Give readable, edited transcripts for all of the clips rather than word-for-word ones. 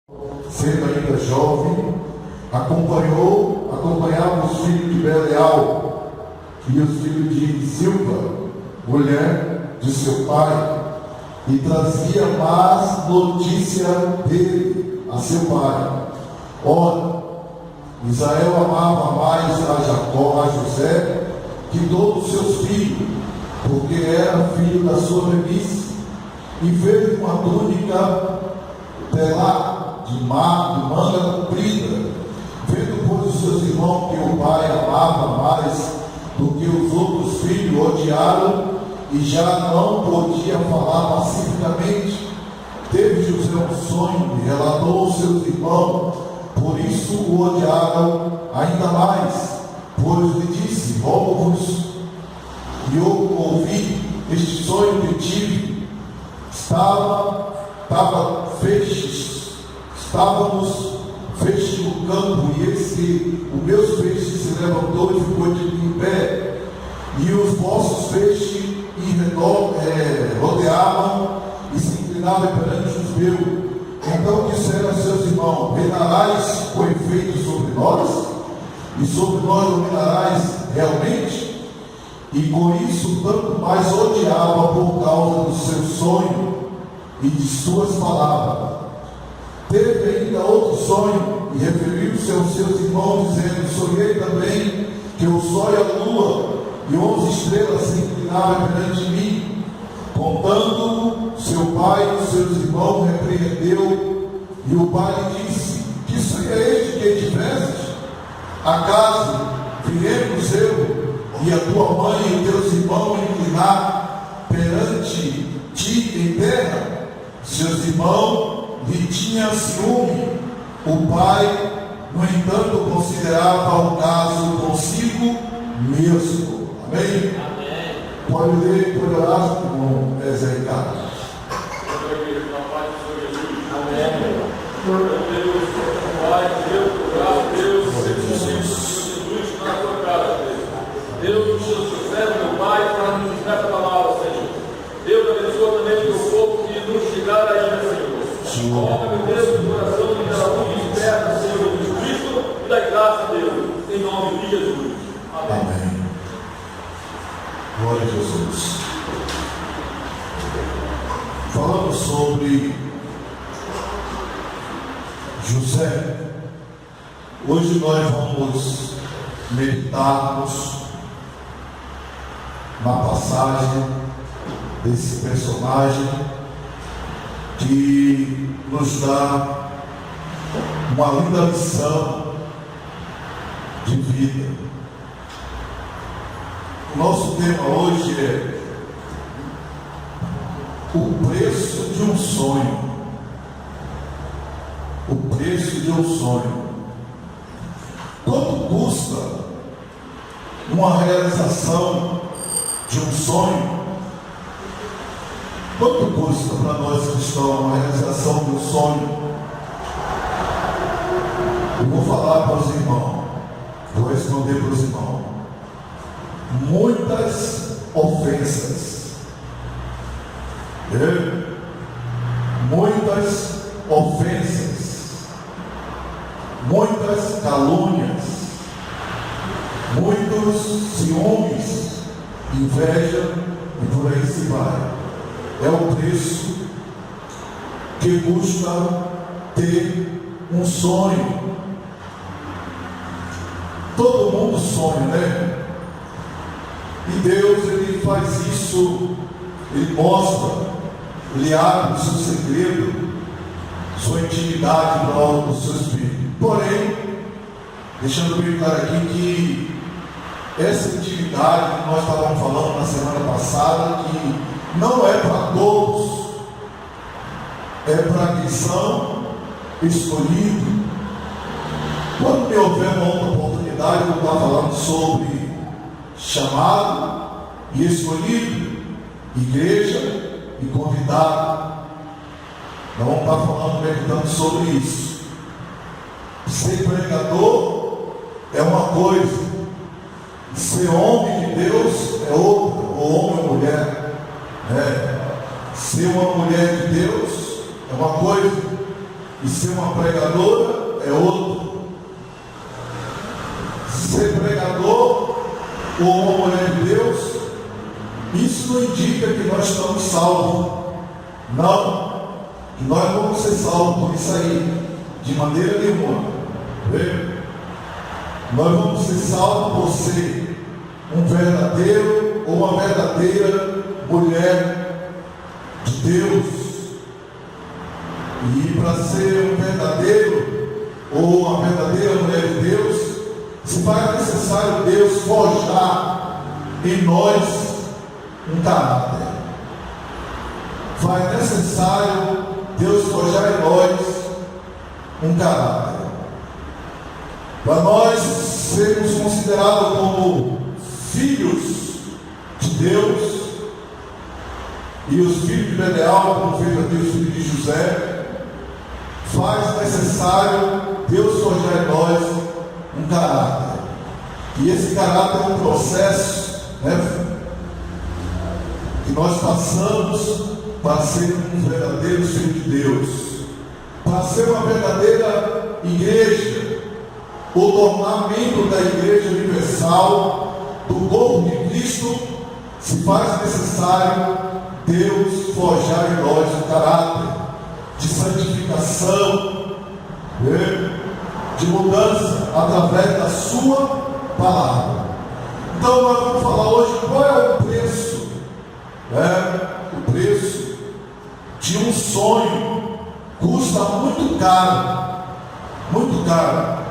sendo ainda jovem, acompanhava os filhos de Belial e os filhos de Zilpa, mulher de seu pai, e trazia más notícia dele a seu pai. Ora, Israel amava mais a Jacó, a José, que todos os seus filhos, porque era filho da sua velhice, e fez uma túnica telá de manga comprida, vendo pois os seus irmãos que o pai amava mais do que os outros filhos, odiaram e já não podia falar pacificamente. Teve José um sonho e relatou aos seus irmãos, por isso o odiaram ainda mais, pois lhe disse: rogo-vos, e eu ouvi este sonho que tive. Estávamos feixes no campo, e eis que o meus feixes se levantou e ficou em pé, e os vossos feixes rodeavam e se inclinavam perante os meus. Então disseram aos seus irmãos: reinarás com efeito sobre nós, e sobre nós dominarás realmente? E com isso tanto mais odiava por causa do seu sonho e de suas palavras. Teve ainda outro sonho e referiu-se aos seus irmãos, dizendo: sonhei também que o sol e a lua e 11 estrelas se inclinavam perante mim. Contando, seu pai e seus irmãos repreendeu, e o pai lhe disse: que sonho é este que tiveste? Acaso viremos eu e a tua mãe e teus irmãos inclinar perante ti em terra? Seus irmãos lhe tinham ciúme. O pai, no entanto, considerava o caso consigo mesmo. Amém? Amém. Pode ler, pode orar com Ezequiel. Amém. Deus, Pai, Deus, Jesus, na tua casa, Deus, José, meu Pai, para nos dar essa palavra, Senhor. Deus abençoa também o teu povo que nos chegar aí, Senhor. Coloca, meu Deus, no coração de cada um que espera, Senhor, de Cristo e da graça, Deus, em nome de Jesus. Amém. Amém. Glória a Jesus. Falamos sobre José. Hoje nós vamos meditarmos na passagem desse personagem que nos dá uma linda lição de vida. O nosso tema hoje é o preço de um sonho. O preço de um sonho. Quanto custa uma realização de um sonho? Quanto custa para nós cristãos uma realização de um sonho? Eu vou falar para os irmãos, vou responder para os irmãos. Muitas ofensas. Muitas ofensas. Muitas calúnias. Muitos ciúmes, inveja e por aí se vai. É o preço que custa ter um sonho. Todo mundo sonha, né? E Deus, Ele faz isso, Ele mostra, Ele abre o seu segredo, sua intimidade para os seus filhos. Porém, deixando bem claro aqui que essa intimidade que nós estávamos falando na semana passada, que não é para todos, é para quem são escolhidos. Quando me houver uma outra oportunidade, eu vou estar falando sobre chamado e escolhido, igreja e convidado. Nós vamos estar falando, meditando sobre isso. Ser pregador é uma coisa, ser homem de Deus é outra, ou homem ou mulher. Ser uma mulher de Deus é uma coisa, e ser uma pregadora é outro. Ser pregador ou uma mulher de Deus, isso não indica que nós estamos salvos. Não, que nós vamos ser salvos por isso aí, de maneira nenhuma. Nós vamos ser salvos por ser um verdadeiro ou uma verdadeira mulher de Deus. E para ser um verdadeiro ou uma verdadeira mulher de Deus, se faz necessário Deus forjar em nós um caráter. Faz necessário Deus forjar em nós um caráter. Para nós sermos considerados como filhos de Deus, e os filhos de Belial, como fez aqui os filhos de José, faz necessário Deus forjar em nós um caráter. E esse caráter é um processo, que nós passamos para ser um verdadeiro filho de Deus, para ser uma verdadeira igreja, ou tornar membro da igreja universal, do corpo de Cristo. Se faz necessário Deus forjar em nós um caráter de santificação, de mudança através da sua palavra. Então nós vamos falar hoje qual é o preço, o preço de um sonho. Custa muito caro, muito caro.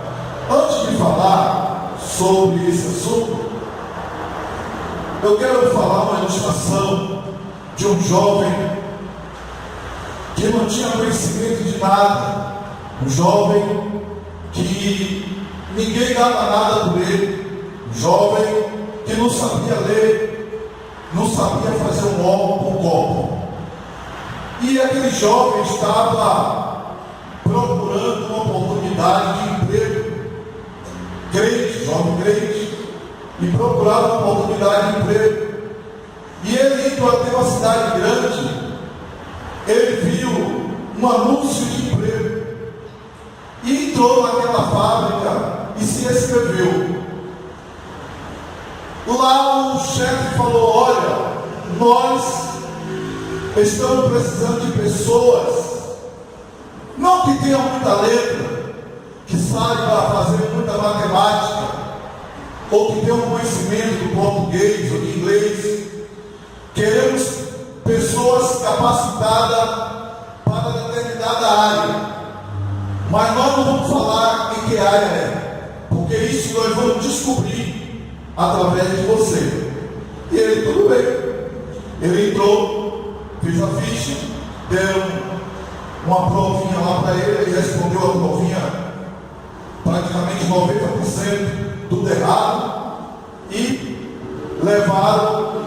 Antes de falar sobre esse assunto, eu quero falar uma ilustração de um jovem que não tinha conhecimento de nada, um jovem que ninguém dava nada por ele, um jovem que não sabia ler, não sabia fazer um ovo com copo. E aquele jovem estava procurando uma oportunidade de emprego, crente, jovem crente, e procurava uma oportunidade de emprego. E ele indo até uma cidade grande, ele viu um anúncio de emprego, e entrou naquela fábrica e se inscreveu. Lá o chefe falou: olha, nós estamos precisando de pessoas, não que tenham muita letra, que saiba fazer muita matemática, ou que tenham conhecimento do português ou de inglês. Queremos pessoas capacitadas para determinada área, mas nós não vamos falar em que área é, porque isso nós vamos descobrir através de você. E ele, tudo bem. Ele entrou, fez a ficha, deu uma provinha lá para ele, ele respondeu a provinha praticamente 90% tudo errado, e levaram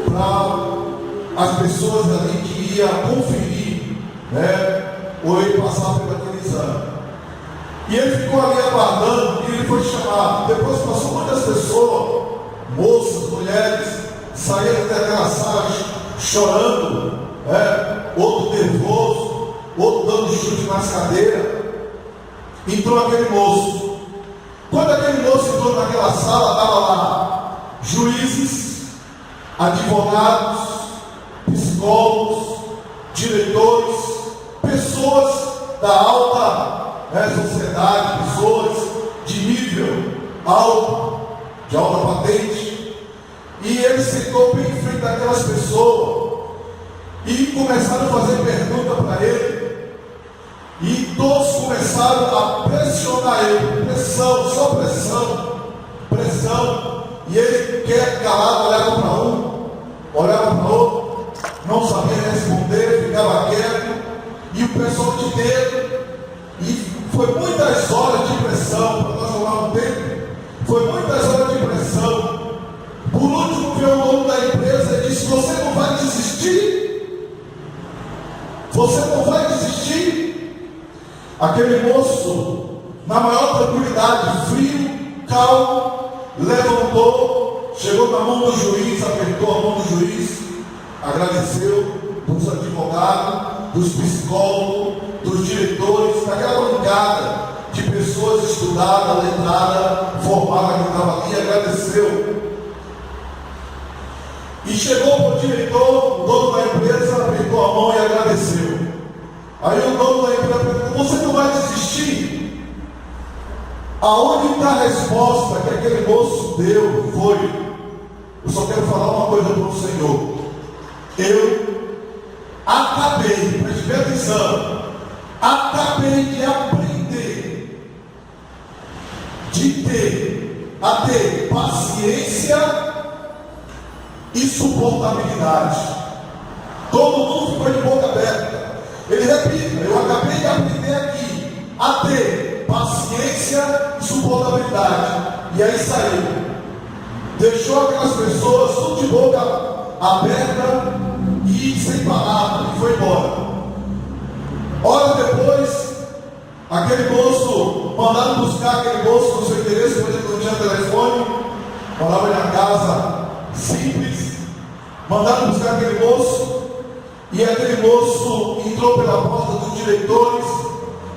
para as pessoas ali que iam conferir, ou ele passar por aquele exame. E ele ficou ali aguardando, e ele foi chamado. Depois passou muitas pessoas, moças, mulheres, saíram daquela sala chorando, outro nervoso, outro dando chute nas cadeiras. Entrou aquele moço. Quando aquele moço entrou naquela sala, estava lá juízes, advogados, psicólogos, diretores, pessoas da alta sociedade, pessoas de nível alto, de alta patente. E ele sentou bem em frente daquelas pessoas e começaram a fazer pergunta para ele. E todos começaram a pressionar ele, pressão, só pressão, pressão. E ele, quieto, calado, olhava para um, olhava para o outro, não sabia responder, ficava quieto. E o pessoal de dentro, e foi muitas horas de pressão, para nós falar um tempo, foi muitas horas de pressão. Por último, veio o dono da empresa e disse: você não vai desistir? Você não vai desistir? Aquele moço, na maior tranquilidade, frio, calmo, levantou, chegou na mão do juiz, apertou a mão do juiz, agradeceu dos advogados, dos psicólogos, dos diretores, aquela bancada de pessoas estudadas, letradas, formadas que estavam ali, agradeceu. E chegou para o diretor, o dono da empresa, apertou a mão e agradeceu. Aí o dono da empresa perguntou: você não vai desistir? Aonde está a resposta que aquele moço deu? Foi: eu só quero falar uma coisa para o Senhor. Eu acabei, preste atenção, acabei de aprender a ter paciência e suportabilidade. Todo mundo ficou de boca aberta. Ele repita: eu acabei de aprender aqui a ter paciência e suportabilidade. E aí saiu, deixou aquelas pessoas tudo de boca aberta e sem palavras, e foi embora. Horas depois, aquele moço, mandaram buscar aquele moço no seu endereço, porque ele não tinha telefone, morava em uma casa simples. Mandaram buscar aquele moço, e aquele moço entrou pela porta dos diretores,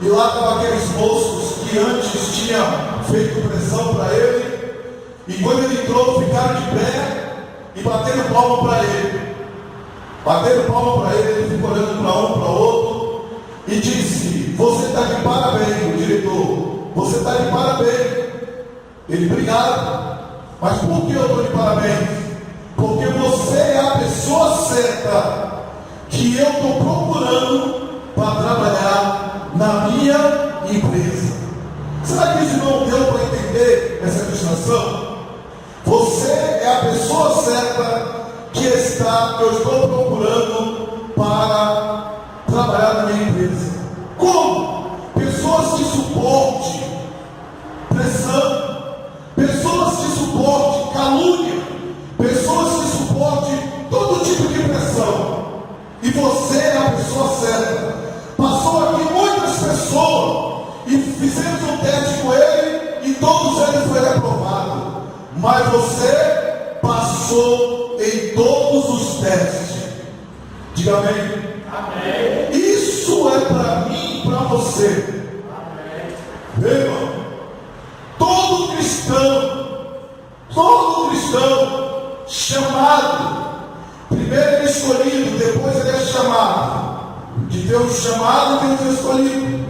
e lá estavam aqueles moços que antes tinham feito pressão para ele, e quando ele entrou, ficaram de pé e bateram palma para ele. Bateram palma para ele, ele ficou olhando para um, para outro, e disse: você está de parabéns, o diretor, você está de parabéns. Ele: obrigado. Mas por que eu estou de parabéns? Porque você é a pessoa certa que eu estou procurando para trabalhar na minha empresa. Será que isso não deu para entender essa ilustração? Você é a pessoa certa que eu estou procurando para trabalhar na minha empresa. Como? Pessoas de suporte, pressão, pessoas de suporte, calúnia, pessoas de suporte, todo tipo de pressão. E você é a pessoa certa. Passou aqui muitas pessoas e fizemos um teste com ele e todos eles foram reprovados. Mas você passou em todos os testes. Diga amém. Amém. Isso é para mim e para você. Amém. Meu irmão, todo cristão chamado, primeiro ele é escolhido, depois ele é chamado. De Deus chamado, Deus escolhido.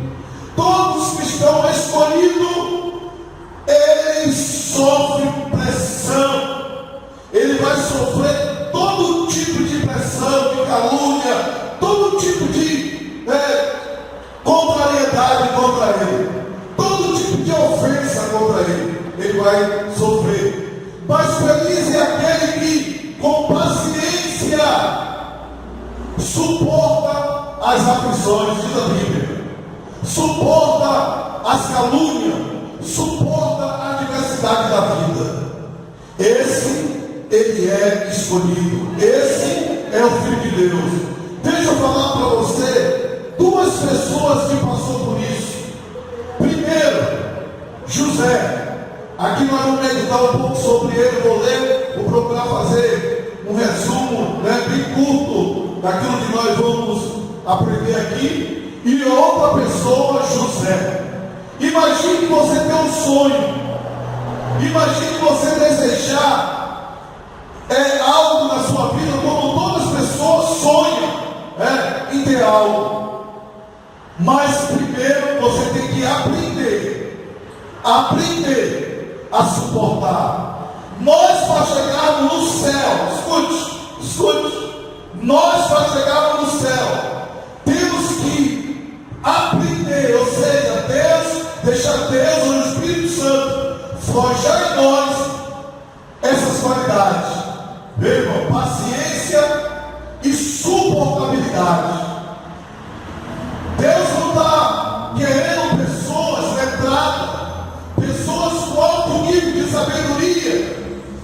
Todos os cristãos escolhidos, ele sofre pressão. Ele vai sofrer todo tipo de pressão, de calúnia, todo tipo de contrariedade contra ele, todo tipo de ofensa contra ele. Ele vai sofrer. Mas feliz é aquele que com paciência suporta as aflições, diz a Bíblia, suporta as calúnias, suporta a adversidade da vida. Ele é escolhido. Esse é o Filho de Deus. Deixa eu falar para você duas pessoas que passou por isso. Primeiro, José. Aqui nós vamos meditar um pouco sobre ele. Vou ler, vou procurar fazer um resumo bem curto daquilo que nós vamos aprender aqui. E outra pessoa, José. Imagine que você tem um sonho. Imagine você desejar algo na sua vida, como todas as pessoas sonham em ter algo. Mas primeiro você tem que aprender a suportar. Nós, para chegarmos no céu, escute, nós, para chegarmos no céu, temos que aprender, ou seja, deixar Deus, o Espírito Santo, forjar em nós essas qualidades. Meu irmão, paciência e suportabilidade. Deus não está querendo pessoas letradas, pessoas com alto nível de sabedoria,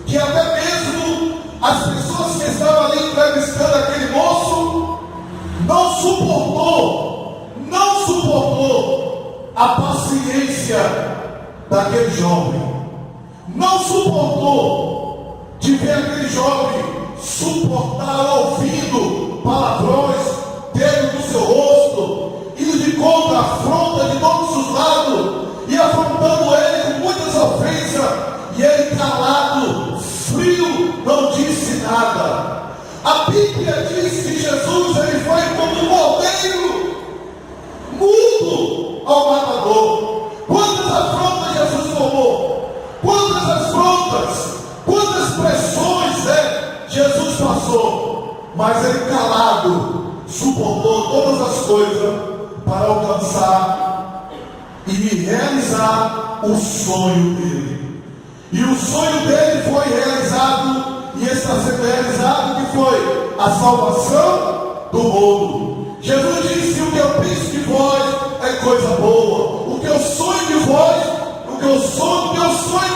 que até mesmo as pessoas que estavam ali entrevistando aquele moço não suportou a paciência daquele jovem, não suportou de ver aquele jovem suportar ouvindo palavrões dentro do seu rosto, indo de contra a afronta de Bíblia diz que Jesus ele foi como um cordeiro mudo ao matador. Quantas afrontas Jesus tomou? Quantas afrontas? Quantas pressões Jesus passou? Mas ele calado suportou todas as coisas para alcançar e realizar o sonho dele. E o sonho dele foi realizado e está sendo realizado, que foi a salvação do mundo. Jesus disse: o que eu penso de vós é coisa boa, o que eu sonho de vós, o que eu sonho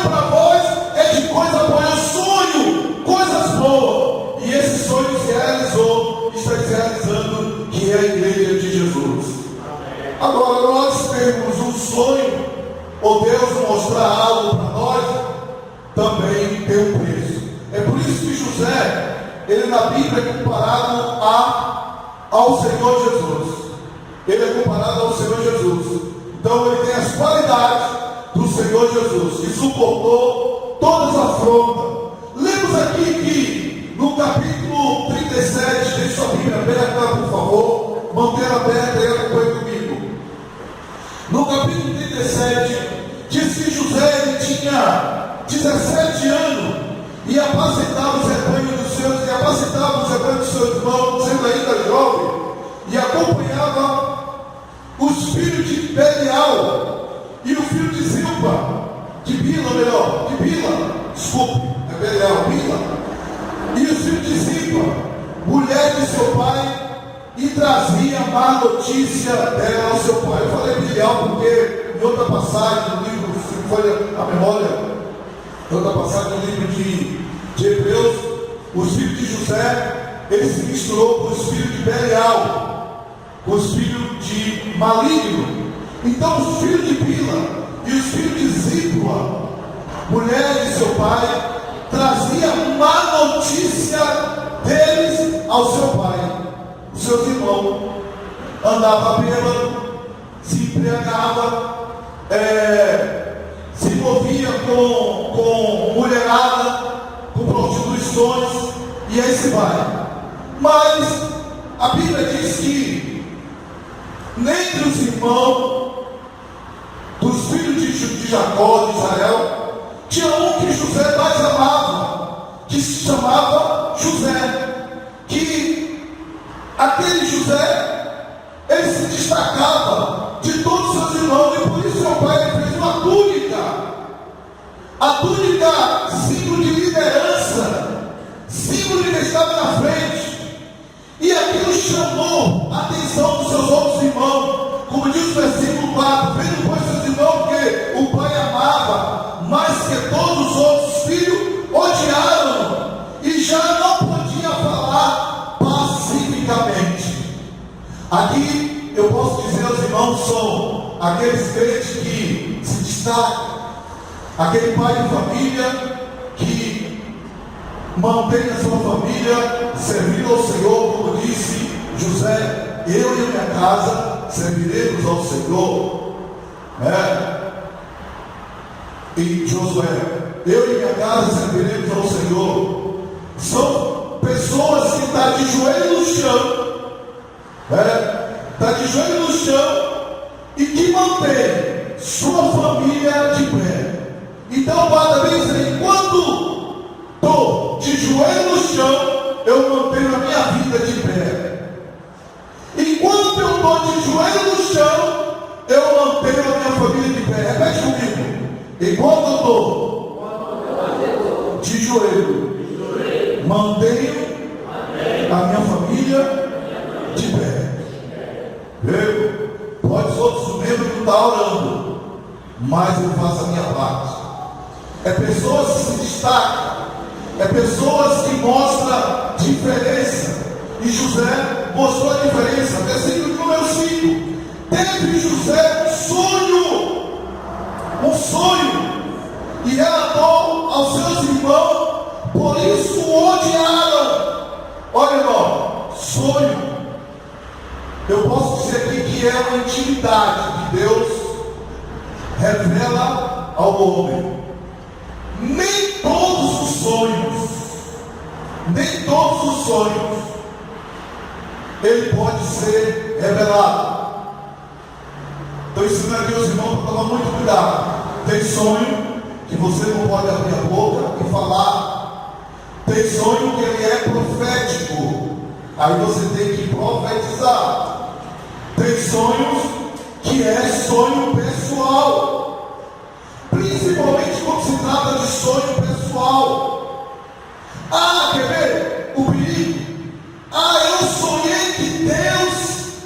para vós é de coisa boa. Eu sonho coisas boas, e esse sonho se realizou, está se realizando, que é a igreja de Jesus. Agora, nós temos um sonho, ou Deus mostrar algo para nós, também tem um preço. É por isso que José, ele na Bíblia é comparado ao Senhor Jesus. Ele é comparado ao Senhor Jesus. Então ele tem as qualidades do Senhor Jesus, que suportou todas as afrontas. Lemos aqui que no capítulo 37, deixa sua Bíblia aberta, por favor, mantenha aberta e acompanhe comigo. No capítulo 37, diz que José ele tinha 17 anos e apacentava os rebanhos dos seus, irmãos, sendo ainda jovem, e acompanhava os filhos de Belial e o filho de Zilpa, de Bila, e os filhos de Zilpa, mulher de seu pai, e trazia má notícia dela ao seu pai. Eu falei Belial porque em outra passagem do livro, se foi a memória, em outra passagem do livro de Hebreus, os filhos de José, ele se misturou com os filhos de Belial, com os filhos de Maligno. Então os filhos de Bila e os filhos de Zípua, mulher de seu pai, trazia má notícia deles ao seu pai. Os seus irmãos andavam bêbado, se embriagava, se envolvia com mulherada, com prostituições, e aí se vai. Mas a Bíblia diz que dentre os irmãos dos filhos de Jacó, de Israel, tinha um que José mais amava, que se chamava José. Que aquele José, ele se destacava de todos os seus irmãos, e por isso seu pai fez uma túnica. A túnica, símbolo de liderança, símbolo de que estava na frente. E aquilo chamou a atenção dos seus outros irmãos. Como diz o versículo 4: vendo pois seus irmãos que o pai amava, mais que todos os outros filhos, odiaram, e já não podia falar pacificamente. Aqui eu posso dizer aos irmãos, são aqueles crentes que se destacam, aquele pai de família que mantém a sua família servindo ao Senhor, como disse José: eu e a minha casa serviremos ao Senhor. E Josué: eu e minha casa serviremos ao Senhor. São pessoas que estão de joelho no chão, está de joelho no chão, e que mantém sua família de pé. Então guarda bem isso aí: enquanto estou de joelho no chão, eu mantenho a minha vida de pé. Enquanto eu estou de joelho no chão, eu mantenho a minha família de pé. Repete comigo: enquanto eu estou de joelho, mantenho a minha família de pé. Pode os outros membros não estar orando, mas eu faço a minha parte. É pessoas que se destacam, é pessoas que mostram diferença. E José mostrou a diferença. Versículo número 5: teve José um sonho, e relatou aos seus irmãos, por isso o odiaram. Olha, irmão, sonho, eu posso dizer aqui que é uma intimidade que Deus revela ao homem. Nem todos os sonhos ele pode ser revelado. Estou ensinando aqui os irmãos para tomar muito cuidado. Tem sonho que você não pode abrir a boca e falar. Tem sonho que ele é profético, aí você tem que profetizar. Tem sonhos que é sonho pessoal, principalmente quando se trata de sonho pessoal. Ah, quer ver o perigo? Ah, eu sonhei que Deus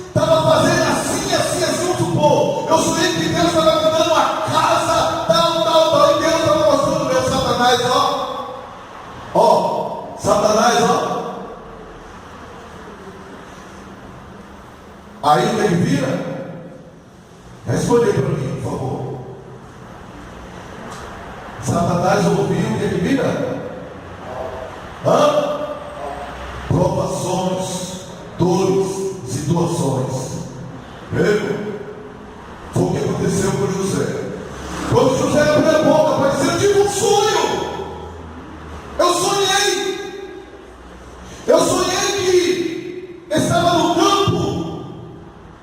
estava fazendo assim, vamos supor. Eu sonhei que Deus estava me dando uma casa, tal, e Deus estava mostrando o meu Satanás, Satanás, Aí ele vira. Responde para mim, por favor. Satanás ouviu o que ele vira? Provações, dores, situações. Viu? Foi o que aconteceu com José. Quando José abriu a boca para dizer: eu tive um sonho. Eu sonhei que estava no campo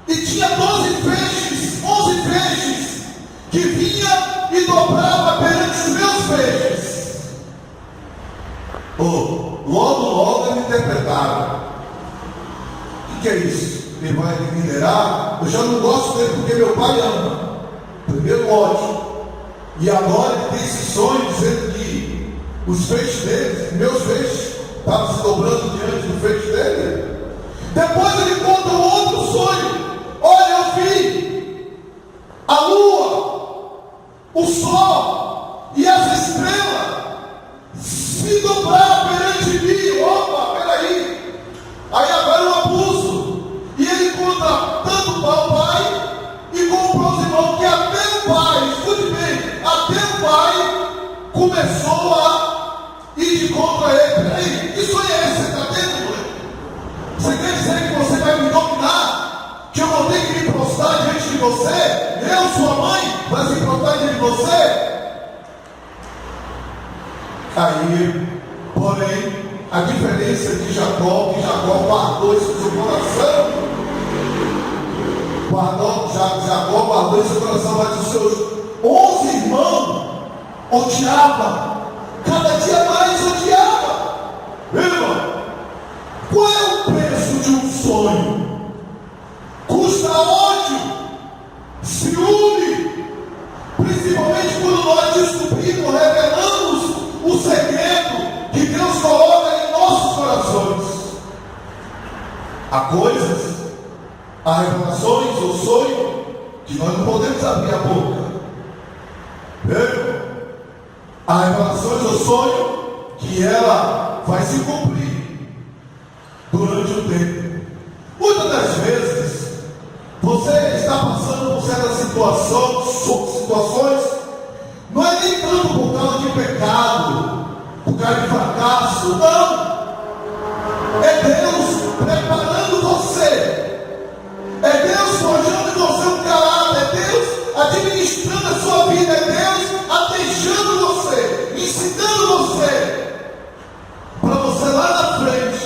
e tinha 11 feixes que vinha e dobrava perante os meus feixes. Logo eles interpretaram. O que é isso? Ele vai minerar? Eu já não gosto dele porque meu pai ama. Primeiro ódio. E agora ele tem esse sonho dizendo que os feixes dele, meus feixes, estavam se dobrando diante do feixe dele. Depois ele conta um outro sonho. Olha, eu vi a lua, o sol e as estrelas se dobrar perante mim. Opa, peraí. Aí agora eu abuso. E ele conta tanto para o pai e como para os irmãos, que até o pai, escute bem, até o pai começou a ir de contra ele. Peraí, que sonho é esse? Você está tendo, mãe? Você quer dizer que você vai me dominar? Que eu vou ter que me prostrar diante de você? Eu, sua mãe, vai se prostrar diante de você? Aí, porém, a diferença de Jacó, que Jacó guardou isso no seu coração. Jacó guardou isso no seu coração, mas os seus 11 irmãos odiavam, cada dia mais odiava. Irmão, qual é o preço de um sonho? Custa ódio, ciúme, principalmente quando nós descobrimos, revelamos o segredo que Deus coloca em nossos corações. Há coisas, há revelações ou sonho que nós não podemos abrir a boca. Há revelações ou sonho que ela vai se cumprir durante o tempo. Muitas das vezes você está passando por certas situações, não é nem tanto por causa de pecado, por causa de fracasso, não. É Deus preparando você. É Deus forjando em você um caráter. É Deus administrando a sua vida. É Deus atejando você, ensinando você, para você lá na frente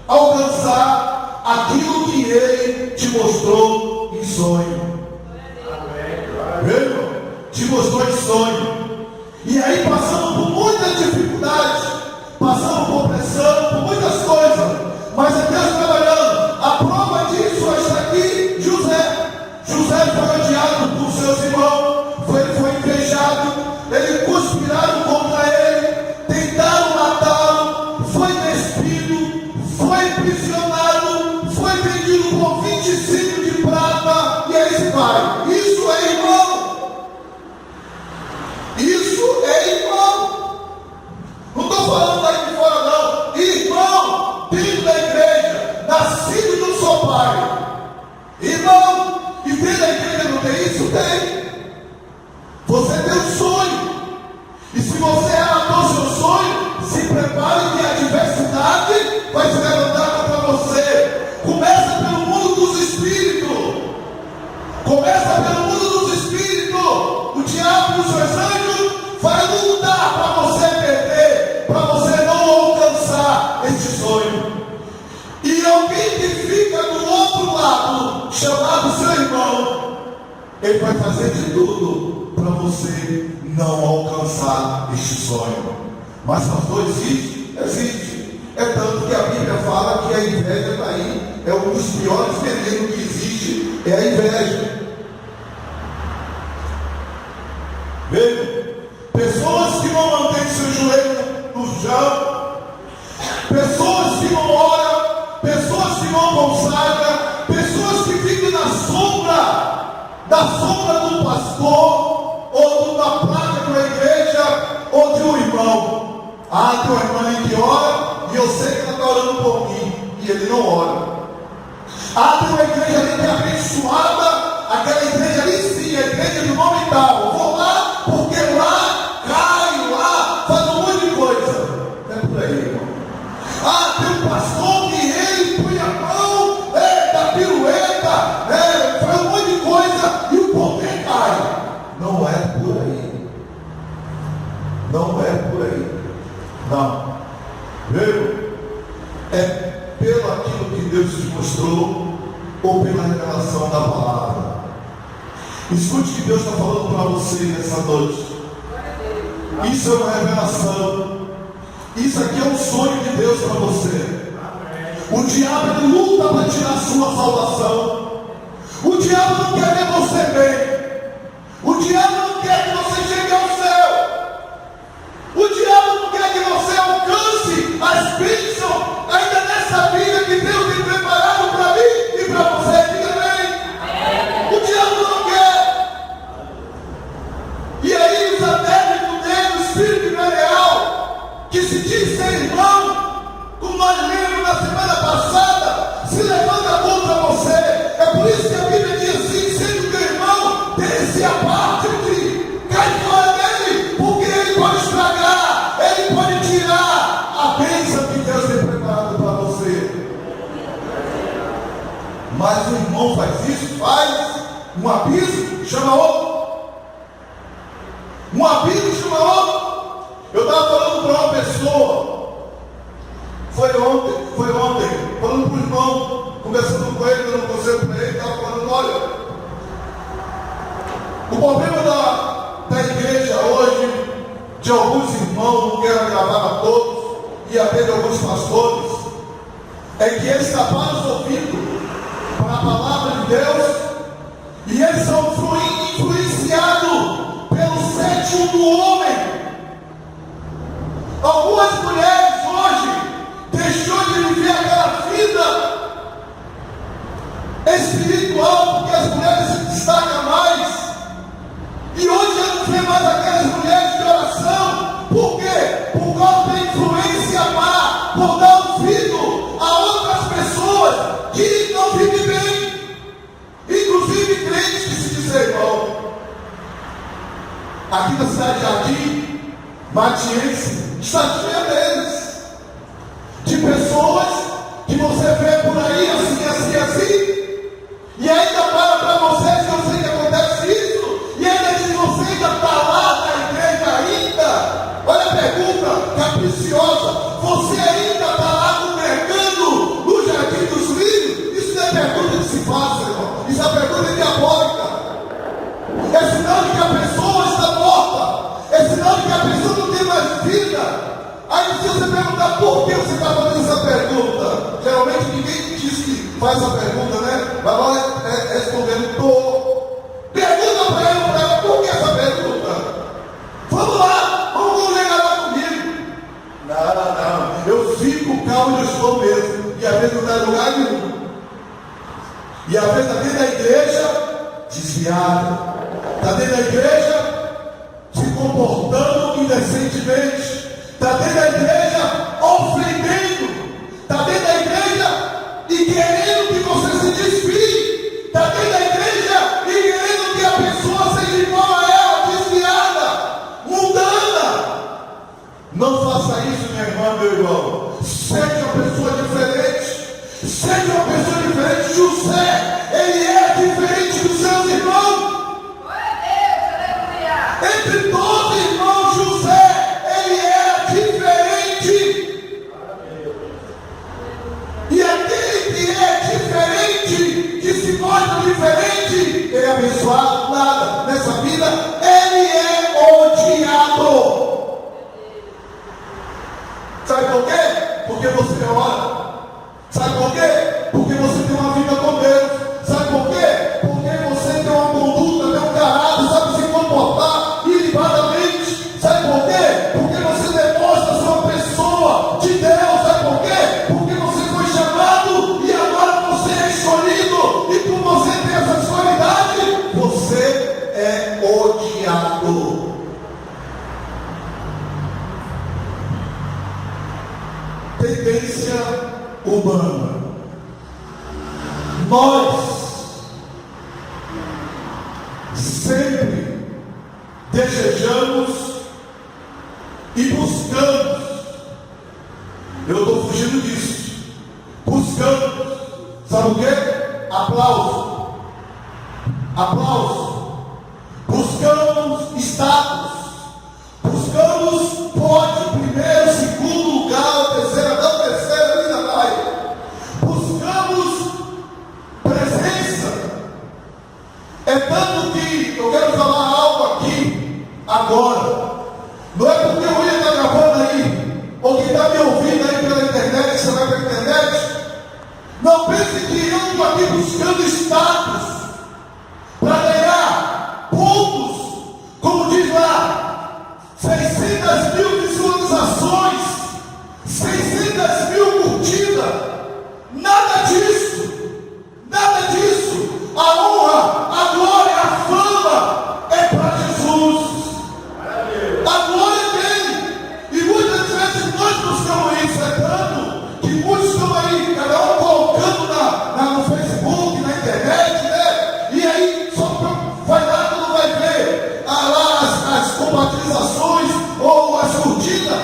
alcançar aquilo que Ele te mostrou em sonho. Amém? Te mostrou em sonho. E aí passamos por muitas dificuldades, passamos por pressão, por muitas coisas, mas é Deus trabalhando. A prova disso está aqui. José foi odiado por seus irmãos, foi invejado, eles conspiraram contra ele, tentaram matá-lo, foi despido, foi aprisionado, foi vendido por 25 de prata, e aí se vai. Isso é irmão. Isso é irmão. Não estou falando daí de fora, não. Irmão dentro da igreja, nascido de um só pai. Irmão, e dentro da igreja não tem isso? Tem. Você tem um sonho. E se você relatou seu sonho, se prepare que a adversidade vai se levantar contra você. Começa pelo mundo dos espíritos. Começa pelo mundo dos espíritos. O diabo e os seus anjos vai lutar para você perder, para você não alcançar esse sonho. E alguém que fica no lado, chamado seu irmão, ele vai fazer de tudo para você não alcançar este sonho. Mas pastor, existe? Existe. É tanto que a Bíblia fala que a inveja está aí. É um dos piores venenos que existe, é a inveja. Veja, pessoas que não mantêm seu joelho no chão, pessoas que não oram, pessoas que não consagram, pessoas que vivem na sombra do pastor, ou da placa da igreja, ou de um irmão. Ah, tem uma irmã que ora, e eu sei que ela está orando por mim, e ele não ora. Ah, tem uma igreja ali que é abençoada, aquela igreja ali sim, a igreja do nome tal. Eu vou lá, porque lá, caio lá, faz um monte de coisa. Não é por aí, irmão. Ah, tem um pastor que ele põe a mão, dá pirueta, faz um monte de coisa, e o poder cai. Não é por aí. Não é por aí. Não. Viu? É pelo aquilo que Deus te mostrou, ou pela revelação da palavra. Escute o que Deus está falando para você nessa noite. Isso é uma revelação. Isso aqui é um sonho de Deus para você. O diabo ele luta para tirar a sua salvação. O diabo não quer ver você bem. O diabo não quer que você chegue ao céu. O diabo não quer que você alcance as bênçãos ainda nessa vida que Deus tem preparado para mim e para você. Diga bem. O diabo não quer. E aí os adeptos dele, o espírito imperial, que se diz ser irmão, como nós lemos na semana passada, se levanta contra você. É por isso que a Bíblia diz assim: sendo teu irmão, desce a parte de cai fora dele, porque ele pode estragar, ele pode tirar a bênção que Deus tem preparado para você. Mas o irmão faz isso, faz um abismo, chama outro. Um abismo chama outro. Eu estava falando para uma pessoa, foi ontem, falando para o irmão, conversando com ele, dando conselho para ele, estava falando: olha, o problema da igreja hoje, de alguns irmãos, não quero agravar a todos, e até de alguns pastores, é que eles taparam os ouvidos para a palavra de Deus, e eles são influenciados pelo sétimo do homem. Algumas mulheres hoje deixou de viver aquela vida espiritual, porque as mulheres se destacam mais, e hoje eu não vê mais aquelas mulheres de oração. Por quê? Por causa da influência má, por dar ouvido a outras pessoas que não vivem bem, inclusive crentes que se dizem irmão. Aqui na cidade de Jardim Matiense está cheia deles, de pessoas que você vê por aí assim, e ainda para vocês que eu sei que acontece isso, e ainda diz: você ainda está lá na igreja ainda? Olha a pergunta capiciosa: você ainda está lá congregando no Jardim dos Lírios? Isso não é pergunta que se faz, irmão. Isso é pergunta diabólica. É sinal de que a pessoa está morta. É sinal de que a pessoa não tem mais vida. Aí se você perguntar por que você está fazendo essa pergunta, geralmente ninguém diz que faz a pergunta, né? Vai lá respondendo: tô. Pergunta para ela, por que essa pergunta? Vamos lá, vamos congregar lá comigo. Não, eu fico calmo onde eu estou mesmo. E às vezes não está em lugar nenhum. E às vezes está dentro da igreja, desviado. Está dentro da igreja, se comportando indecentemente. Está dentro da igreja, ofendendo. Está dentro da igreja e querendo que você se desvie. Está dentro da igreja e querendo que a pessoa seja igual a ela, desviada, mundana. Não faça isso, minha irmã, meu irmão. Seja uma pessoa diferente. Seja uma pessoa diferente. José, ele é diferente dos seus irmãos. Entre todos os irmãos, José, ele era diferente. E aquele que é diferente Nós sempre desejamos e buscamos, eu estou fugindo disso, buscamos, sabe o que? Aplauso, buscamos status, buscamos pódio, primeiro, segundo lugar, terceira, não terceira, ainda vai, buscamos presença. É tanto que eu quero falar algo aqui, agora, não é porque o William está gravando aí, ou quem está me ouvindo aí pela internet, você vai pela internet, não pense que eu estou aqui buscando status, para ganhar pontos, como diz lá, 600 mil visualizações, 600 mil curtidas, nada disso, a honra, a glória, a fama é para Jesus, a glória é dele, e muitas vezes nós buscamos isso, é tanto que muitos estão aí, cada um colocando no Facebook, na internet, né? E aí só vai lá, quando vai ver lá as compartilhações ou as curtidas,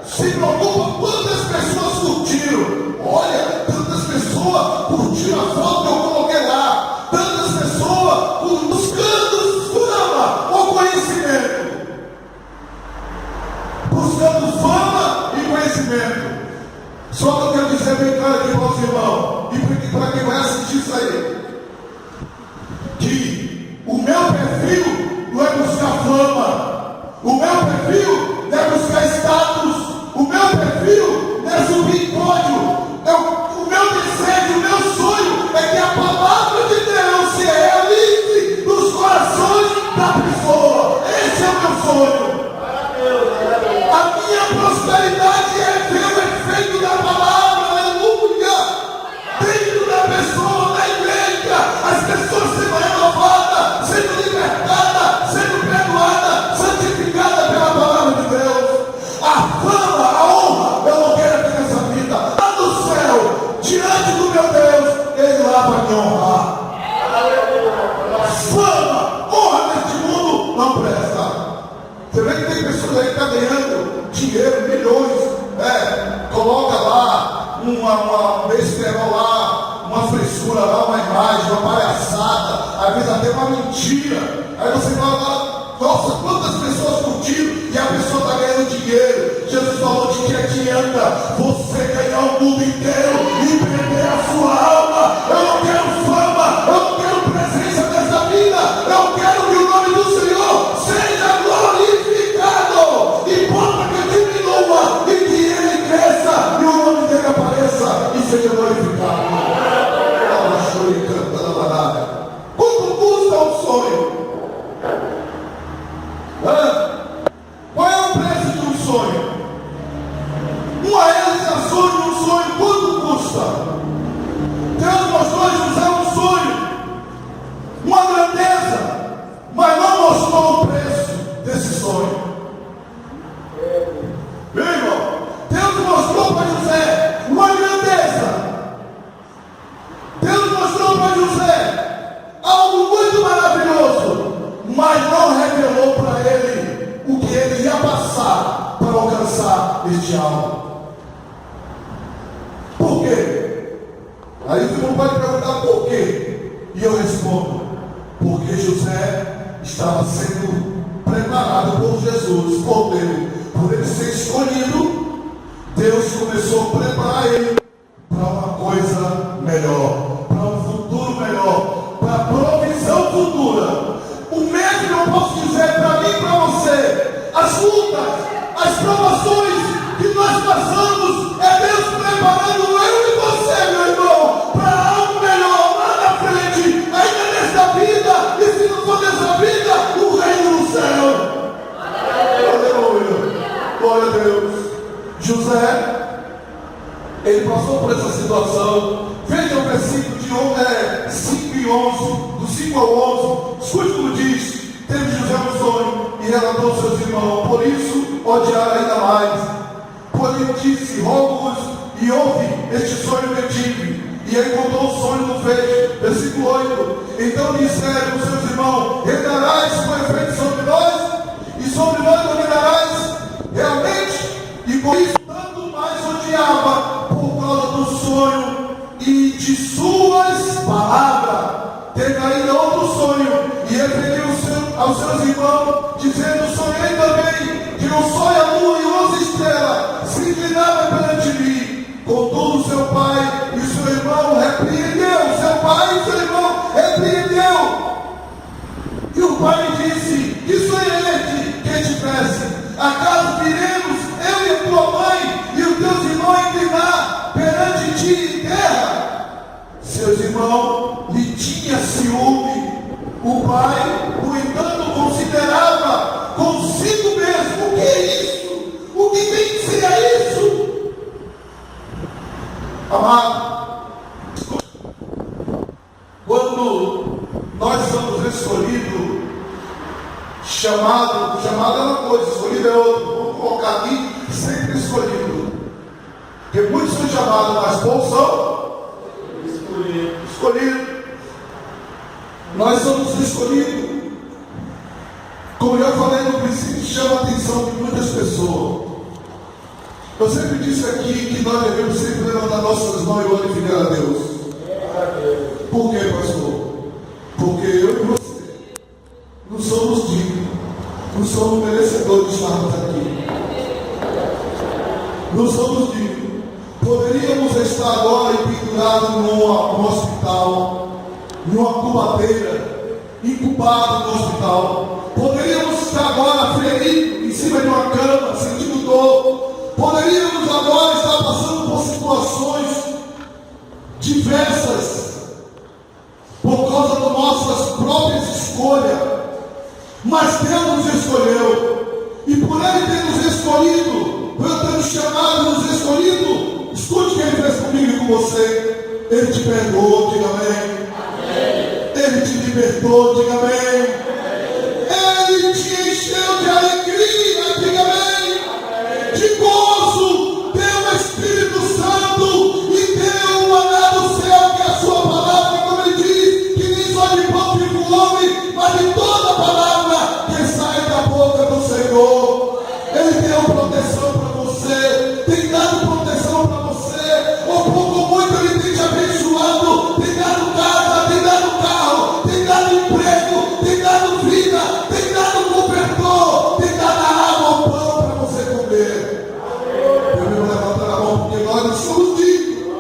se preocupa quantas pessoas curtiram. Olha, tantas pessoas curtiram a foto que eu coloquei lá, tantas pessoas buscando fama ou conhecimento, buscando fama e conhecimento. Só que eu quero dizer bem claro aqui para os irmãos, e para quem vai assistir isso aí, que o meu perfil não é buscar fama, o meu perfil não é buscar status, o meu perfil não é subir em pódio. O meu desejo, o meu sonho é que a palavra de Deus se realize nos corações da pessoa. Esse é o meu sonho. A minha prosperidade é ver o efeito da palavra, aleluia, dentro da pessoa, na igreja, as pessoas sendo renovadas, sendo libertadas, sendo perdoadas, santificadas pela palavra de Deus. A fama, a honra, eu não quero ter nessa vida. Lá no céu, diante do meu Deus, Ele lá vai me honrar. Fama, honra neste mundo não presta. Você vê que tem pessoas aí que estão ganhando dinheiro, milhões, coloca lá uma besterol lá, uma frescura lá, uma imagem, uma palhaçada, às vezes até uma mentira. Aí você fala lá, nossa, quantas pessoas curtiram e a pessoa está ganhando dinheiro. Jesus falou: de que adianta você ganhar o mundo inteiro e perder a sua alma? Eu não quero fama, eu não quero presença nessa vida, eu quero que o nome do Senhor seja glorificado, importa que diminua e que Ele cresça e o nome dele apareça e seja glorificado. Quanto custa um sonho? Qual é o preço de um sonho? Uma realização de um sonho, quanto custa? Deus mostrou a José um sonho, uma grandeza, mas não mostrou o preço desse sonho. Meu irmão, Deus mostrou para José uma grandeza, Deus mostrou para José algo muito maravilhoso, mas não revelou para ele o que ele ia passar para alcançar este algo. Por quê? Aí o irmão pode perguntar por quê? E eu respondo: porque José estava sendo preparado por Jesus, por ele ser escolhido. Deus começou a preparar ele para uma coisa melhor, para um futuro melhor, para a provisão futura. O mesmo eu posso dizer para mim e para você: as lutas, as provações que nós passamos, é Deus preparando eu e você, meu irmão, para algo melhor lá na frente, ainda nesta vida, e se não for nessa vida, o reino do céu. Aleluia, glória a Deus. José, ele passou por essa situação. Veja o versículo de 5 e 11, do 5 ao 11, escute como diz: teve José um sonho e relatou aos seus irmãos, por isso odiaram ainda mais. Porém disse: rogo-vos e ouve este sonho que tive. E ele contou o sonho no fecho. Versículo 8: então disseram os seus irmãos: reinarás com efeito sobre nós, e sobre nós dominarás realmente. E por isso tanto mais odiava, por causa do sonho e de suas palavras. Teve ainda outro sonho, e referiu aos seus irmãos, dizendo: sonhei também que o sol, a lua e 11 estrelas se inclinavam perante mim. Contudo, seu pai e seu irmão repreendeu. Seu pai e seu irmão repreendeu. E o pai disse: que sonho é este que tivesse? Acaso viremos, eu e a tua mãe e os teus irmãos, inclinar perante ti em terra? Seus irmãos lhe tinham ciúme. O pai, no entanto, considerava consigo mesmo: o que é isso? O que tem que ser isso? Amado, quando nós somos escolhidos, chamado é uma coisa, escolhido é outra. Vamos colocar aqui, sempre escolhido. Porque muitos são chamados, mas poucos são escolhidos. Nós somos escolhidos. Como eu falei no princípio, chama a atenção de muitas pessoas. Eu sempre disse aqui que nós devemos sempre levantar nossas mãos e glorificar a Deus. Por quê, pastor? Porque eu e você não somos dignos, não somos merecedores de estarmos aqui. Não somos dignos. Poderíamos estar agora pendurados num hospital, numa cubadeira, incubados no hospital. Poderíamos estar agora feridos em cima de uma cama, sentindo dor. Poderíamos agora estar passando por situações diversas por causa das nossas próprias escolhas, mas Deus nos escolheu, e por Ele ter nos escolhido, por Ele ter nos chamado, nos escolhido, escute o que Ele fez comigo e com você. Ele te perdoou, diga amém. Ele te libertou, diga amém. Ele te encheu de alegria, diga amém. De gozo, deu o Espírito Santo e deu o maná do céu, que é a sua palavra, como Ele diz, que nem só de pão vive o homem, mas de toda palavra que sai da boca do Senhor. Ele deu proteção para você, tem dado proteção para você, ou pouco ou muito Ele tem te abençoado, tem dado casa, tem dado carro, tem dado emprego, tem dado vida, tem dado cobertor, tem dado água ou pão para você comer. Eu me levantar a mão porque nós não somos dignos.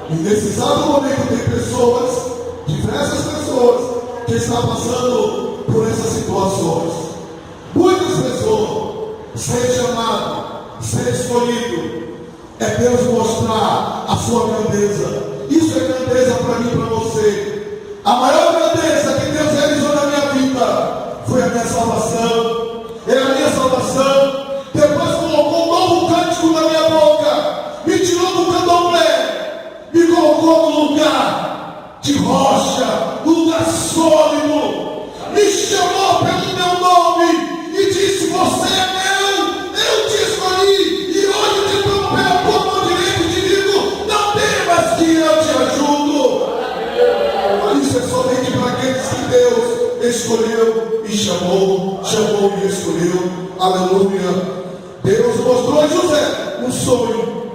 E nesse exato momento tem pessoas, diversas pessoas, que estão passando por essas situações. Muitas pessoas. Ser chamado, ser escolhido, é Deus mostrar a sua grandeza. Isso é grandeza para mim e para você. A maior grandeza que Deus realizou na minha vida foi a minha salvação. É a minha salvação. Depois colocou um novo cântico na minha boca, me tirou do candomblé, me colocou no lugar de rocha, lugar sólido, me chamou pelo meu nome e disse: você é meu, eu te escolhi, e hoje eu te tomo pela tua mão direita e te digo: não temas que eu te ajudo. Isso é somente para aqueles que Deus escolheu e chamou e escolheu. Aleluia. Deus mostrou a José um sonho,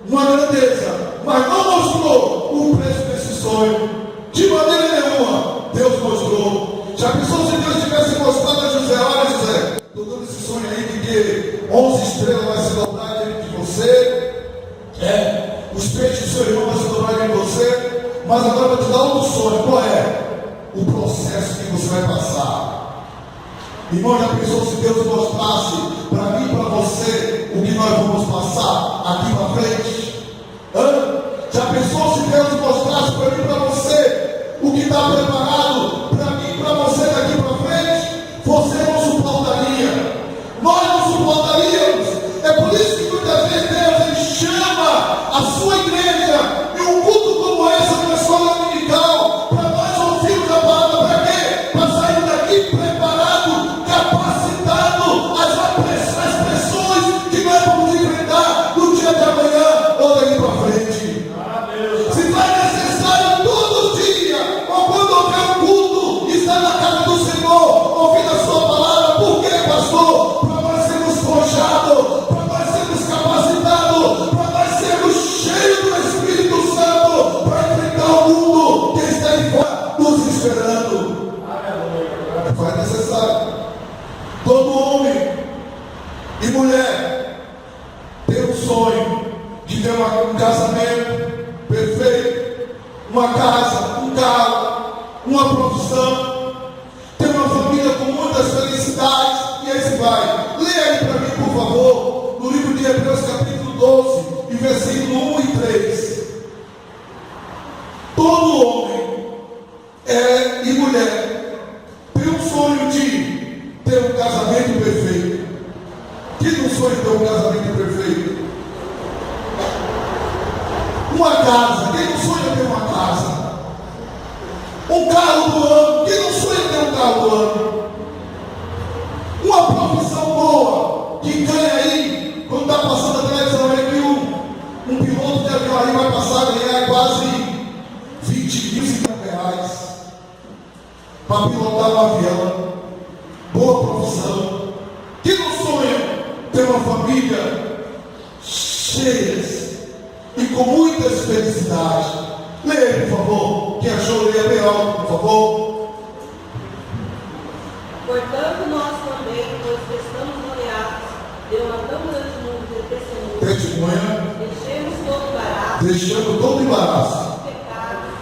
uma grandeza, mas não mostrou o preço desse sonho. De maneira nenhuma, Deus mostrou. Já pensou se Deus tivesse mostrado a José: olha, José, estou dando esse sonho aí de que 11 estrelas vai se dobrar diante de você, os peixes do seu irmão vão se dobrar diante de você, mas agora eu vou te dar outro sonho. Qual é? O processo que você vai passar. Irmão, já pensou se Deus mostrasse para mim e para você o que nós vamos passar aqui para frente? Já pensou se Deus mostrasse para mim e para você o que está preparado para mim e para você daqui para frente? Você não suportaria, nós não suportaríamos. É por isso que muitas vezes Deus Ele chama a sua igreja em um culto como esse, numa escola dominical, para nós ouvirmos a palavra. Para quê? Para sair daqui preparado, capacitado às pressões que nós vamos enfrentar no dia de amanhã ou daqui para frente. Se for necessário todo dia homem e mulher tem um sonho de ter um casamento perfeito, uma casa, um carro, uma profissão, ter uma família com muitas felicidades, e aí se vai. Leia aí para mim, por favor, no livro de Hebreus, capítulo 12, e versículo 1 e 3. Todo homem e mulher tem um sonho de ter um casamento perfeito. Quem não sonha de ter um casamento perfeito? Uma casa, quem não sonha de ter uma casa? Um carro do ano, quem não sonha de ter um carro do ano? Uma profissão boa, que ganha aí, quando está passando a televisão aí, que um piloto de avião aí vai passar a ganhar quase 20.000 reais para pilotar um avião. Boa profissão. Quem não sonha ter uma família cheia e com muitas felicidades? Leia, por favor. Quem achou, leia bem alto, por favor. Portanto, nós também, pois que estamos nomeados de uma tão grande número de testemunhas, deixando todo embaraço, pecados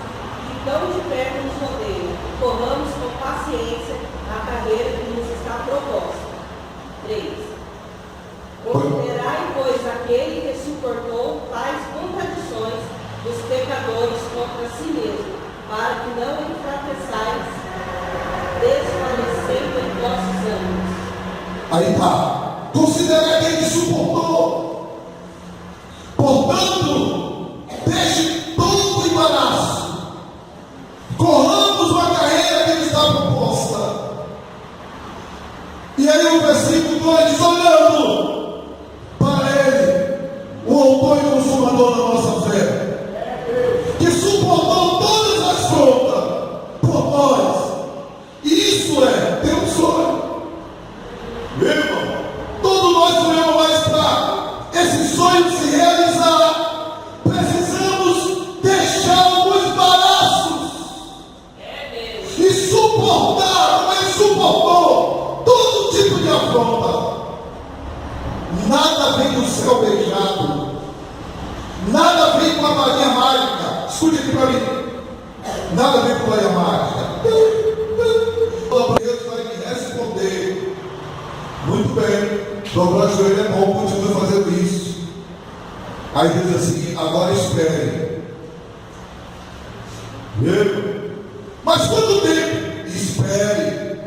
que tão de perto nos rodeiam, corramos com paciência a carreira que nos está proposta. 3. Considerai, pois, aquele que suportou tais contradições dos pecadores contra si mesmo, para que não enfraqueçais, desfalecendo em vossos ânimos. Aí está. Considerai aquele que suportou. Portanto, deixe todo o embaraço. Corramos uma carreira que lhe está proposta. E aí o versículo 2 diz: olhando para ele, o autor e consumador da nossa fé, que suportou todas as afrontas por nós. E isso é ter um sonho. Meu irmão, todos nós olhamos mais para esse sonho se realizar. Precisamos deixar os embaraços e suportar, como ele suportou todo tipo de afronta. Nada vem do céu beijado, nada vem com a varinha mágica. Escute aqui para mim: nada vem com a varinha mágica. Deus vai me responder. Muito bem, dobrar o joelho é bom, continue fazendo isso. Aí diz assim: agora espere. Viu? Mas quanto tempo? Espere.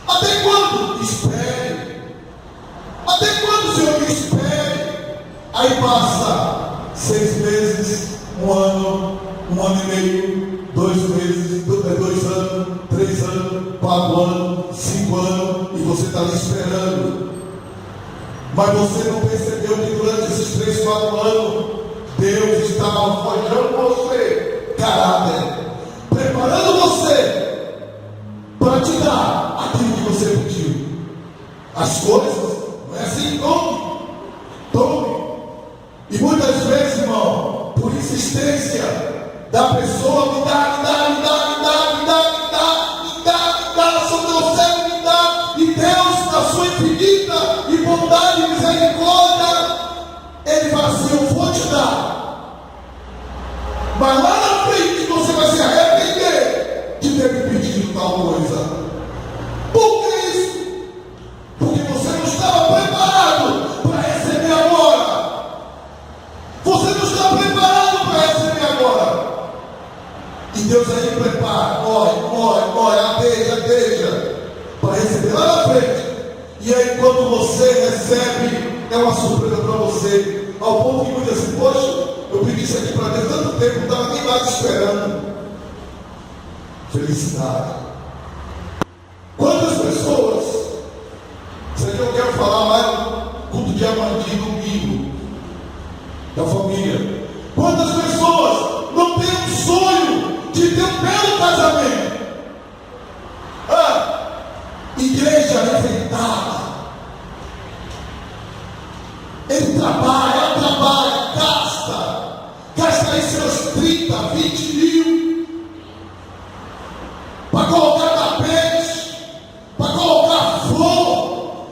Até quando? Espere. Até quando, Senhor, me espere? Aí passa 6 meses, 1 ano, 1 ano e meio, 2 meses, 2 anos, 3 anos, 4 anos, 5 anos, e você está ali esperando. Mas você não percebeu que durante esses 3, 4 anos, Deus estava forjando você caráter, preparando você para te dar aquilo que você pediu. As coisas não é assim, tome. E muitas vezes, irmão, por insistência da pessoa, me dá, sobre o céu, me dá, e Deus, na sua infinita e bondade e misericórdia, Ele fala assim: eu vou te dar. Mas lá na frente você vai se arrepender de ter me pedido tal coisa. Por que isso? Porque você não estava preparado para receber agora. Você não está preparado para receber agora. E Deus aí prepara, olha, deixa, para receber lá na frente. E aí quando você recebe, é uma surpresa para você. Ao ponto que muitas assim: poxa, eu pedi isso aqui para Deus tanto tempo, não estava nem mais esperando. Felicidade. Quantas pessoas, isso aqui eu quero falar mais no culto de Amandim, domingo, da família. Quantas pessoas não têm um sonho de ter um belo casamento? Igreja enfeitada. Ele trabalha, gasta aí seus 30, 20 mil para colocar tapete, para colocar flor,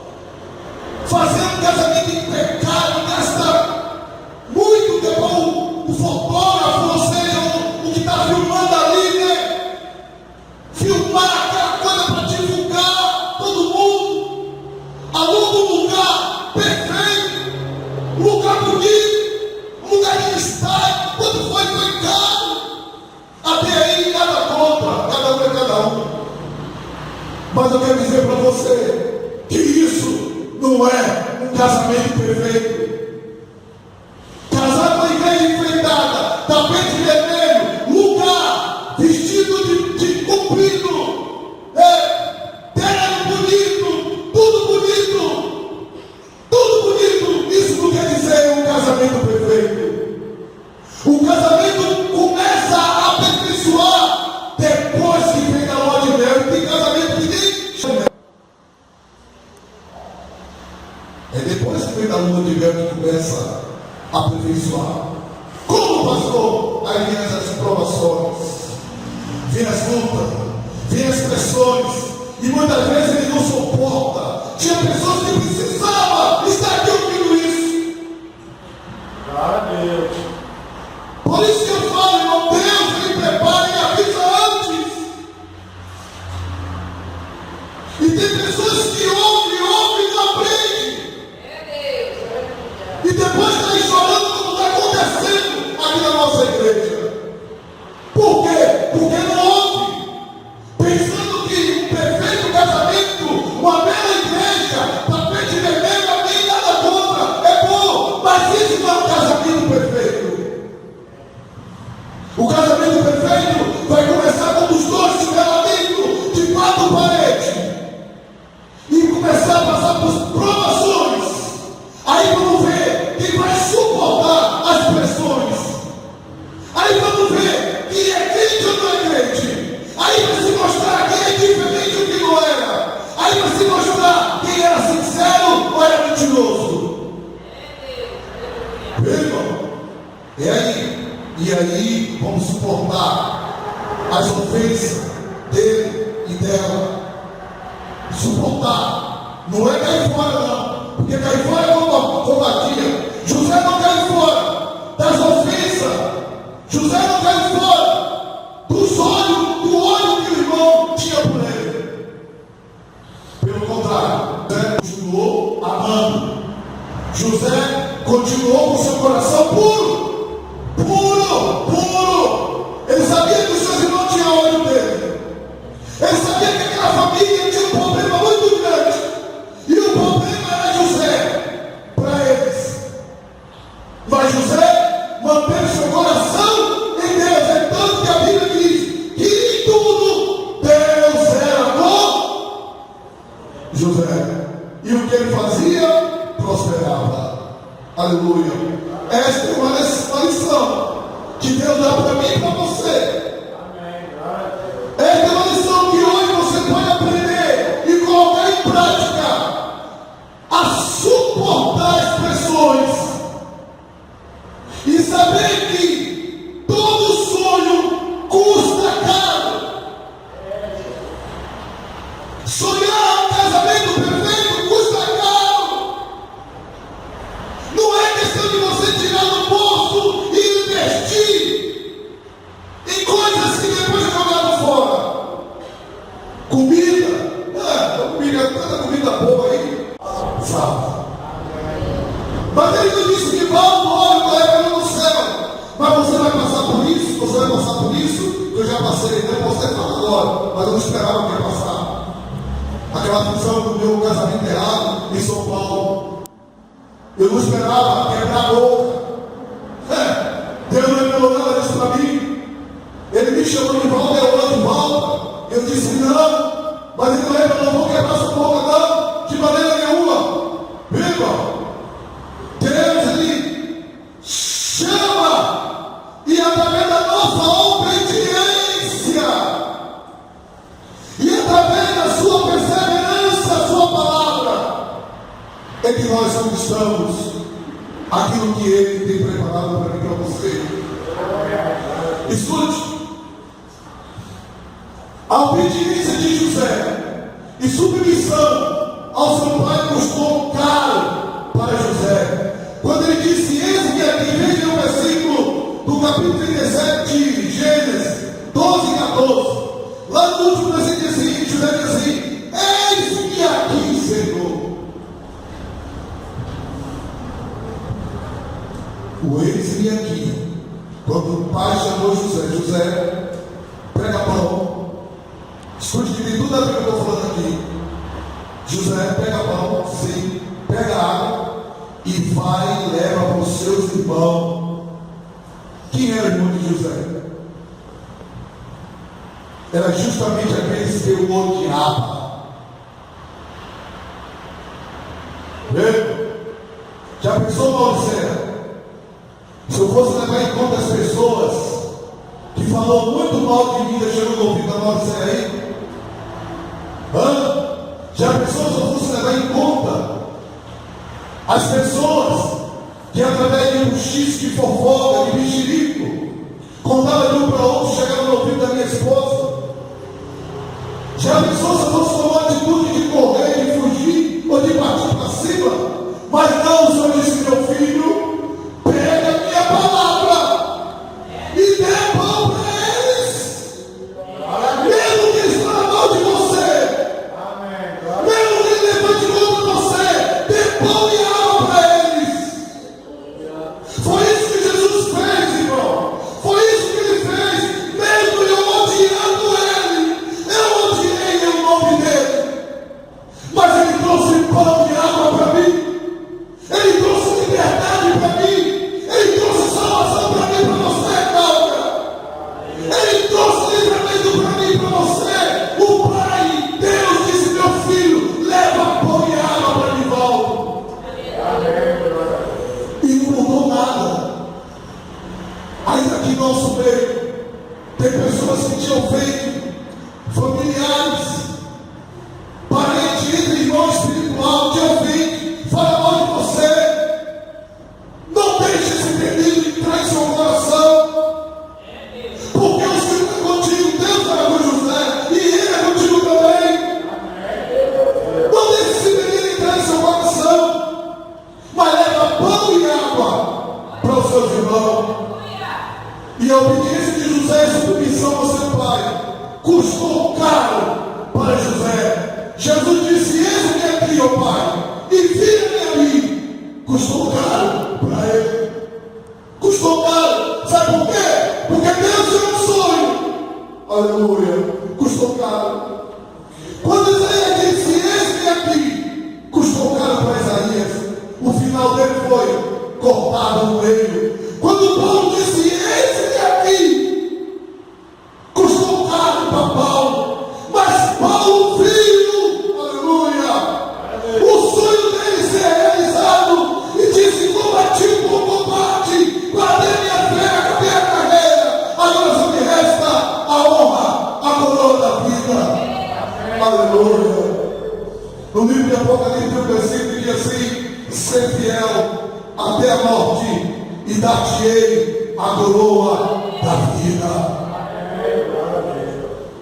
depois que vem a lua de mel, tem casamento que nem. É depois que vem a lua de mel que começa a aperfeiçoar. Como, pastor? Aí vem as provações, vem as lutas, vem as pressões, e muitas vezes ele não suporta. Tinha pessoas que precisavam estar aqui ouvindo isso. Glória a Deus. Por isso que eu falo, irmão, Deus, ele prepara e avisa antes. E tem pessoas que ouvem e não aprendem. E depois está chorando como está acontecendo aqui na nossa igreja. Por quê? Porque não ouve. Pensando que um perfeito casamento, uma bela igreja, tapete vermelho, não tem nada contra, é bom, mas isso não é um casamento perfeito. O casamento perfeito vai começar quando os dois estiverem lá dentro de quatro paredes e começar a passar por provações. Aí vamos ver quem vai suportar as pressões. Aí vamos ver quem é crente ou não é crente. Aí vai se mostrar quem é diferente do que não era. Aí vai se mostrar quem era sincero ou era mentiroso. Meu irmão, e aí vamos suportar as ofensas dele e dela. Suportar. Não é cair fora, não. Porque cair fora é covardia. José não caiu fora das ofensas. José não caiu fora dos olhos, do olho que o irmão tinha por ele. Pelo contrário, José continuou amando. José continuou com seu coração puro. Ele sabia que os seus irmãos tinham ódio dele. Ele sabia que aquela família tinha um problema muito grande. E o problema era José para eles. Mas José manteve seu coração em Deus. É tanto que a Bíblia diz que em tudo Deus era com José. E o que ele fazia, prosperava. Aleluia. Esta é uma lição que Deus dá para mim e para você. Esta é uma lição que hoje você pode aprender e colocar em prática. A suportar as pressões. E saber que todo sonho custa caro. Sonhar um casamento perfeito custa caro. Não é questão de você tirar do bolso e investir em coisas que depois é jogado fora. Comida. Tanta comida boa aí. Sabe? Mas ele não disse que vale o óleo carregando no céu. Mas você vai passar por isso, você vai passar por isso. Eu já passei, né? Você fala agora, mas eu não esperava que ia passar. Aquela função do meu casamento errado em São Paulo. Eu não esperava quebrar a boca. Deus não revelou nada disso para mim. Ele me chamou de volta, eu olhei de volta. Eu disse não, mas ele não revelou, não vou quebrar sua boca, não, de maneira nenhuma. Viva! Deus, ele chama, e através da nossa obediência, e através da sua perseverança, a sua palavra, é que nós conquistamos aquilo que ele tem preparado para mim e para você. Escute, a obediência de José e submissão ao seu pai custou caro para José. Quando ele disse, eis-me aqui, veja o versículo do capítulo 37 de Gênesis 12 e 14. Lá no último versículo seguinte, José diz assim, eis-me aqui, Senhor. O eis-me aqui. Quando o pai chamou José, prega pão. Escute que tem tudo a ver com o que eu estou falando aqui. José pega pão, sim, pega água e vai e leva para os seus irmãos. Quem era o irmão de José? Era justamente aqueles que o odiavam. Vê? Já pensou, Maurício? Se eu fosse levar em conta as pessoas que falam falou muito mal de mim, deixando o ouvido da nossa aí. Já pensou se eu fosse levar em conta as pessoas que através de um X de fofoca, de mexerico, contavam de um para outro, chegaram no ouvido da minha esposa? Já pensou se eu fosse tomar atitude de correr, de fugir ou de partir para cima? Mas não, o Senhor disse: meu filho, pega a minha palavra e dê pão para eles. Mesmo que eles falam mal de você, mesmo que eles levante contra você, dê pão e água para eles. Foi isso que Jesus fez, irmão. Foi isso que ele fez. Mesmo eu odiando ele, eu odiei o nome dele, mas ele trouxe pão e água para mim. Ele trouxe liberdade para mim. Ele trouxe salvação para mim, para você, Cláudia. Ele trouxe livramento para mim, para você. O Pai, Deus, disse: meu filho, leva pão e água para de volta. E não mudou nada. Ainda aqui no nosso meio, tem pessoas que te ofendem, familiares, parentes, entre irmão espiritual, te ofende, fala mal de você. Não deixe esse pedido entrar em seu coração, porque o Senhor é contigo. Deus era com José e ele é contigo também. Não deixe esse pedido entrar em seu coração, mas leva pão e água para os seus irmãos. E a obediência de José e submissão ao seu pai custou caro para José. Jesus disse: eis-me aqui, ó Pai, envia-me a mim. Custou caro para ele. Custou caro. Sabe por quê? Porque Deus é um sonho. Aleluia. Custou caro. Quando Isaías disse: eis-me aqui, custou caro para Isaías. O final dele foi cortado no meio. Quando Paulo disse: eis-me aqui, custou caro para Paulo. Mas Paulo viu, aleluia, o sonho dele ser realizado e disse: combati o bom combate, guardei minha fé, acabei a carreira, agora só me resta a honra, a coroa da vida. Aleluia. No livro de Apocalipse, o versículo diz assim: ser fiel até a morte e dar-te-ei a coroa da vida.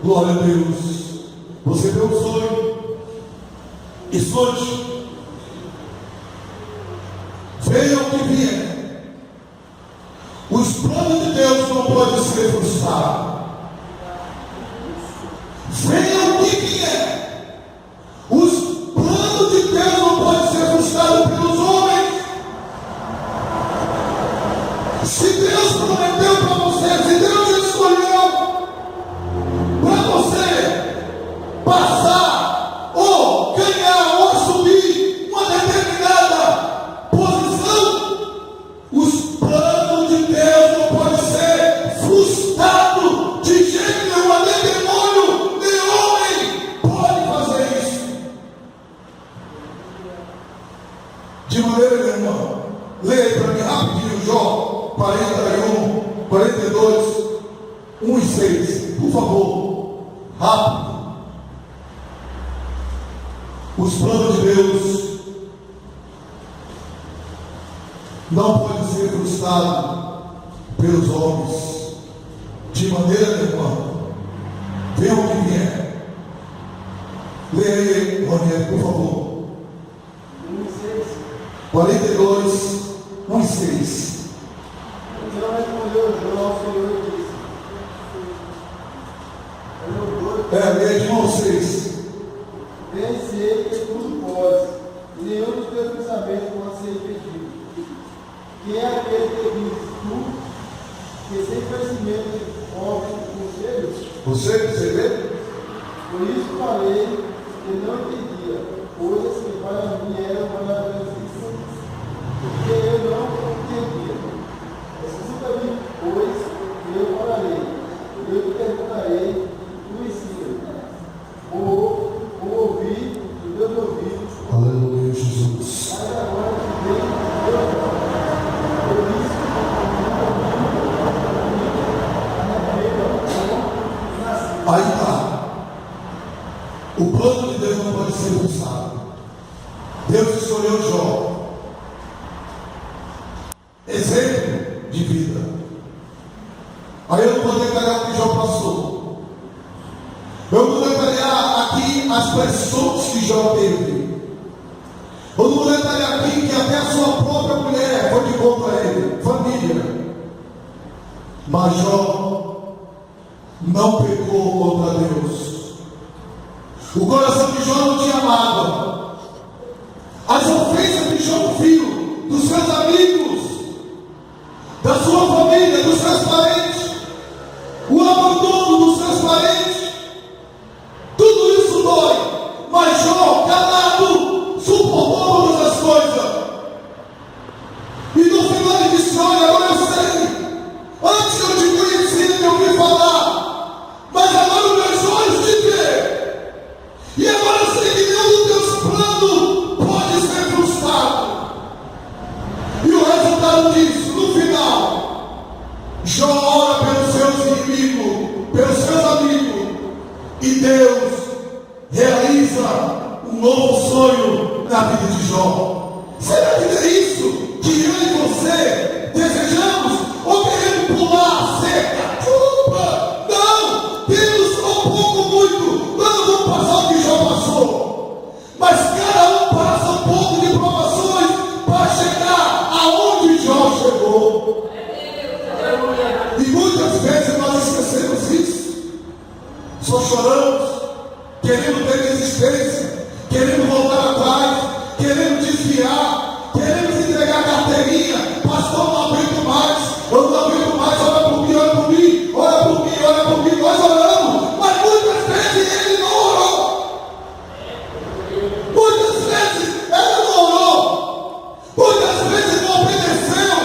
Glória a Deus. Você vê um sonho e sonhe. Venha o que vier. Os planos de Deus não podem ser frustrados. Venha o que vier. Os planos de Deus não podem ser frustrados pelos homens. Se Deus prometeu para você, se Deus escolheu para você passar ou ganhar ou assumir uma determinada posição, os planos de Deus não podem ser frustrados de jeito nenhum. Nem demônio, nem homem pode fazer isso de maneira nenhuma. Leia para mim rapidinho Jó 41, 42, 1 e 6, por favor, rápido. Os planos de Deus não podem ser frustrados pelos homens, de maneira nenhuma. Venha o que vier. Leia aí, Ronier, por favor. 42, 1 e 6. Então respondeu Jó ao Senhor e disse: Leia de 1 ao 6. bem sei que tudo podes, e nenhum dos teus pensamentos pode ser impedido. Quem é aquele que diz tu, que sem conhecimento ouve conselhos? Você vê? Por isso falei que não entendia, coisas que para mim eram maravillosíssimas, porque eu não entendia. Escuta-me, pois, que eu falarei, eu te perguntarei, tu ensina. Vou ouvir os meus ouvidos. Aleluia, Jesus. Mas agora que vem Deus, por isso, a minha vida Aí está. O plano de Deus não pode ser usado. Deus escolheu Jó. Exemplo de vida. Aí eu não vou detalhar o que Jó passou. Eu vou detalhar aqui as pressões que Jó teve. Eu não vou detalhar aqui que até a sua própria mulher foi de contra ele, família. Mas Jó não pecou contra Deus. O coração de Jó não tinha mágoa. As ofensas que Jó viu dos seus amigos, da sua família, dos seus parentes, o abandono dos seus parentes, tudo isso dói. Mas Jó, calado, suportou todas as coisas. E no final ele disse: olha, agora eu sei. Antes eu te conhecia, eu ouvi falar, mas agora os meus olhos te veem. E agora eu sei que nenhum dos teus planos pode ser frustrado. E o resultado disso, no final, Jó ora pelos seus inimigos, pelos seus amigos, e Deus realiza um novo sonho na vida de Jó. Será que é isso que eu e você desejamos? Ou queremos pular a cerca? Não! Temos um pouco muito. Nós não vamos passar o que Jó passou. Mas cada um passa um pouco de provações para chegar aonde Jó chegou. E muitas vezes nós esquecemos isso. Só choramos, querendo ter desistência, querendo voltar atrás, querendo desviar, queremos entregar a carteirinha. Pastor, não aguento mais. Eu não aguento mais, olha por mim, olha por mim, olha por mim, olha por mim. Nós oramos, mas muitas vezes ele não orou. Muitas vezes ele não orou. Muitas vezes não obedeceu.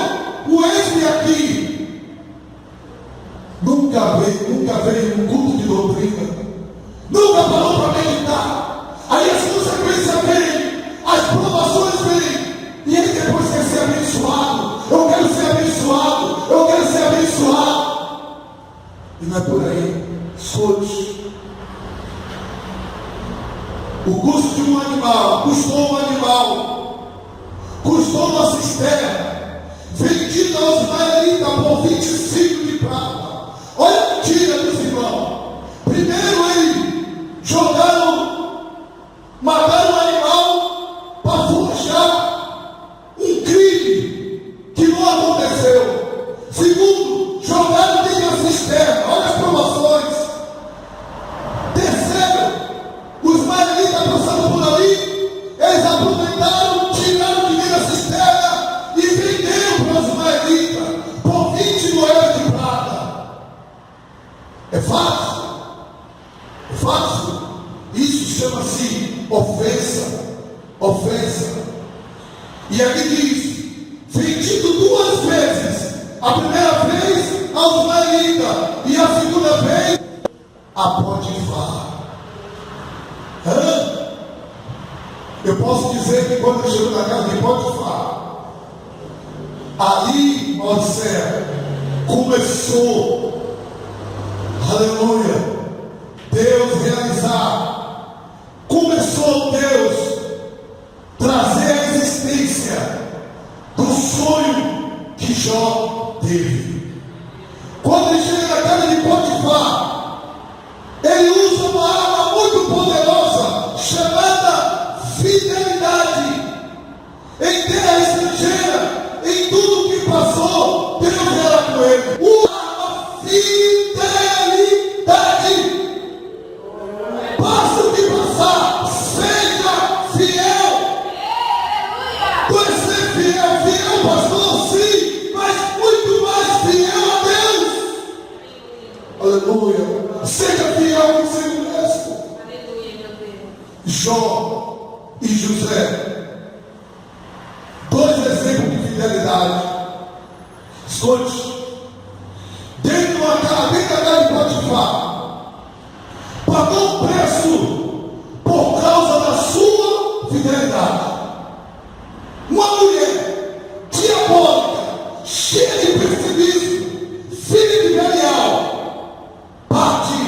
O ex-me aqui nunca veio num culto de doutrina. Nunca parou para meditar. Aí as consequências vêm, as provações vêm. E ele depois quer ser abençoado. Eu quero ser abençoado. Eu quero ser abençoado. E não é por aí. Escute. O custo de um animal custou um animal. Custou uma cisterna. Vendida aos israelitas por 25 de prata. Olha a mentira dos irmãos. Primeiro eles mataram o animal para forjar um crime que não aconteceu. Segundo, jogaram dentro da cisterna. Olha as provações. Terceiro, os israelitas passando por ali, eles aproveitaram, tiraram de dentro da cisterna e venderam para os israelitas por 20 moedas de prata. É fácil? É fácil? Isso chama-se ofensa. Ofensa. E aqui diz: vendido 2 vezes. A primeira vez aos israelitas e a segunda vez a Potifar. Eu posso dizer que quando eu chego na casa de Potifar, ali, Odisseia, começou, aleluia, Deus realizar. Começou Deus trazer a existência do sonho que Jó teve. Quando ele chega na casa de Potifar, ele usa uma arma muito poderosa chamada fidelidade. Em terra estrangeira, em tudo que passou, Deus era com ele. Uma fidelidade. Passa o que passar, seja fiel. Tu és ser fiel, pastor, sim, mas muito mais fiel a Deus. Aleluia. Seja fiel consigo mesmo. Jó e José, 2 exemplos de fidelidade. Escute. Dentro da casa de Potifar, pagou um preço por causa da sua fidelidade. Uma mulher diabólica, cheia de pessimismo, filha de Belial, parte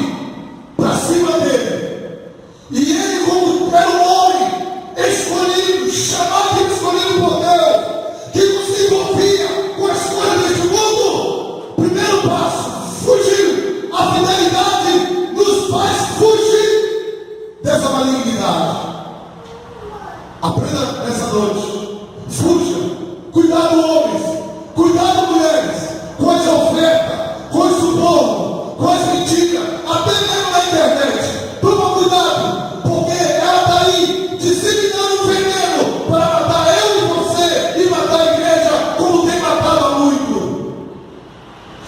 cuidado, porque ela está aí disseminando veneno para matar eu e você e matar a igreja como tem matado há muito.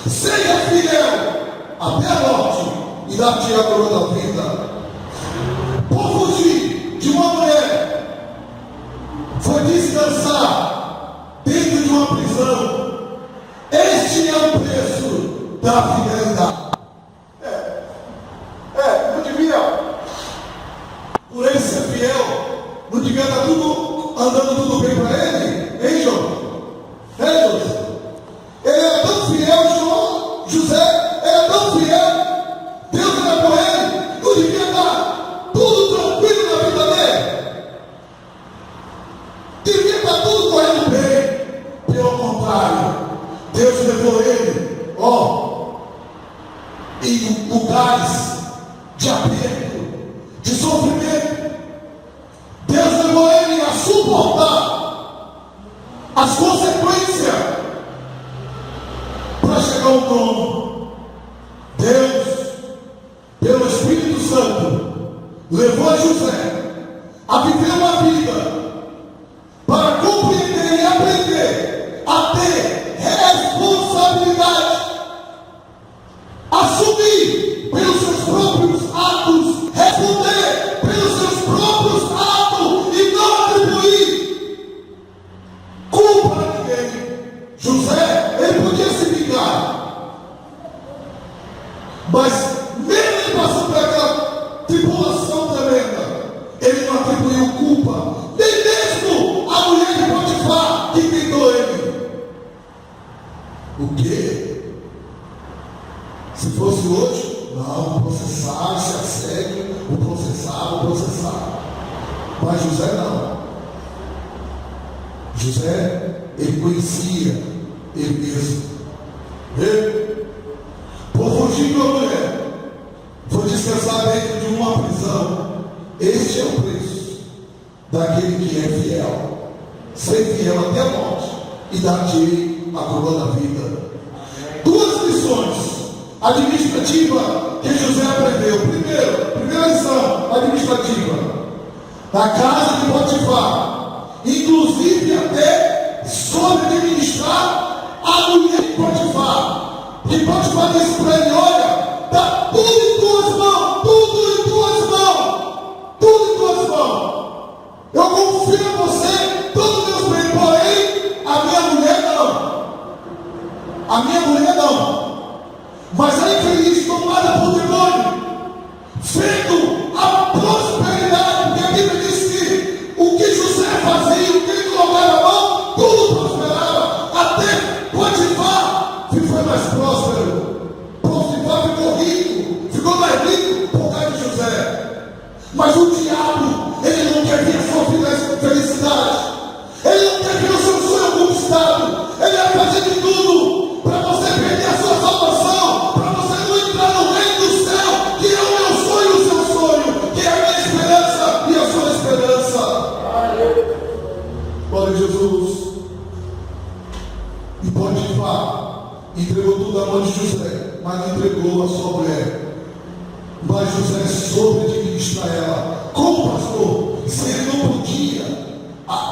Seja fiel até a morte e dar-te a coroa da vida. Por fugir de uma mulher, foi descansar dentro de uma prisão. Este é o preço da fidelidade. Não devia, por ele ser fiel, não devia estar tudo andando tudo bem para ele, hein, João? Ele era tão fiel, José era tão fiel, Deus era com ele, não devia estar tudo tranquilo na vida dele, devia estar tudo correndo bem. Pelo contrário, Deus levou ele, em lugares de aperto, de sofrimento. Deus levou ele a suportar as consequências para chegar ao trono. Deus, pelo Espírito Santo, levou a José a viver uma vida para compreender e aprender a ter responsabilidade, assumir pelos seus próprios atos, responder pelos seus próprios atos e não atribuir culpa a ninguém. José, ele podia se vingar, mas mesmo ele passando por aquela tribulação tremenda, ele não atribuiu culpa, nem mesmo a mulher de Potifar que tentou ele. O quê? Se fosse hoje, não, processar, se assédio, o processar. Mas José não. José, ele conhecia ele mesmo. Por fugir de uma mulher, vou descansar dentro de uma prisão. Este é o preço daquele que é fiel. Ser fiel até a morte e dar-te a coroa da vida. Duas lições administrativa que José aprendeu. Primeira lição administrativa, na casa de Potifar, inclusive até sobre administrar a mulher de Potifar. E Potifar disse para ele: olha, está tudo em tuas mãos, tudo em tuas mãos. Eu confio em você, todos os meus bens, porém a minha mulher não. Mas a infeliz tomada por demônio, vendo a prosperidade, porque a Bíblia diz que o que José fazia, o que ele colocava na mão, tudo prosperava, até Potifar foi mais próspero. Potifar ficou rico, ficou mais rico por causa de José. Mas o diabo, ele não quer ver a sua felicidade, ele não quer ver o seu sonho conquistado, ele vai fazer de tudo para você perder a sua salvação, para você não entrar no reino do céu, que é o meu sonho, o seu sonho, que é a minha esperança e a sua esperança. Glória a Jesus. E Potifar entregou tudo à mão de José, mas não entregou a sua mulher. Mas José soube administrar ela. Como pastor, se ele não podia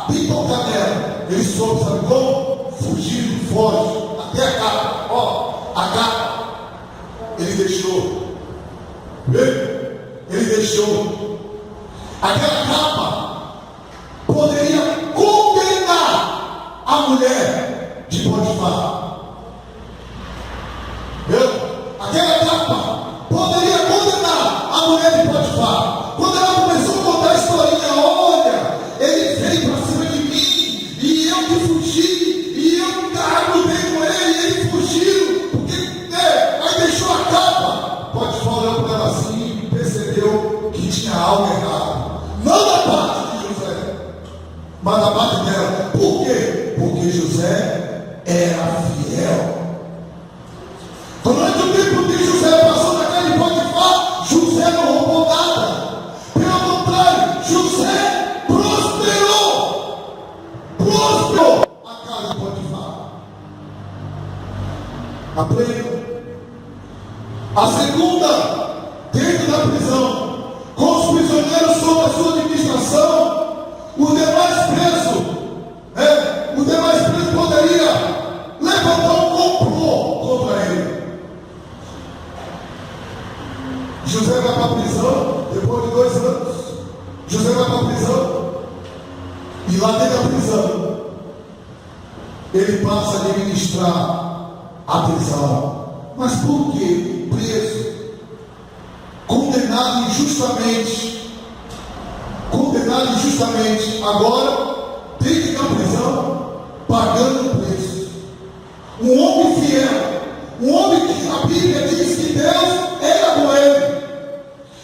bem tocar nela, ele soube, sabe como? Fugindo, foge, até a capa. A capa ele deixou. Ele deixou. Aquela capa poderia condenar a mulher de Potifar. Aquela capa poderia condenar a mulher de Potifar. Quando ela começou a contar a historinha: olha, ele veio para cima de mim, e eu que fugi, e eu grudei com ele, e ele fugiu, porque aí deixou a capa. Potifar olhou para ela assim e percebeu que tinha algo errado. Não da parte de José, mas da parte dela. Por quê? Porque José era fiel. Durante o tempo que José passou na casa de Potifar, José não roubou nada. Pelo contrário, José prosperou a casa de Potifar. Aprenda. A segunda, dentro da prisão, com prisão. Depois de 2 anos, José vai para a prisão. E lá dentro da prisão, ele passa a administrar a prisão. Mas por quê? Preso, condenado injustamente, agora dentro da prisão, pagando o preço. Um homem fiel, um homem que a Bíblia diz que Deus era com ele,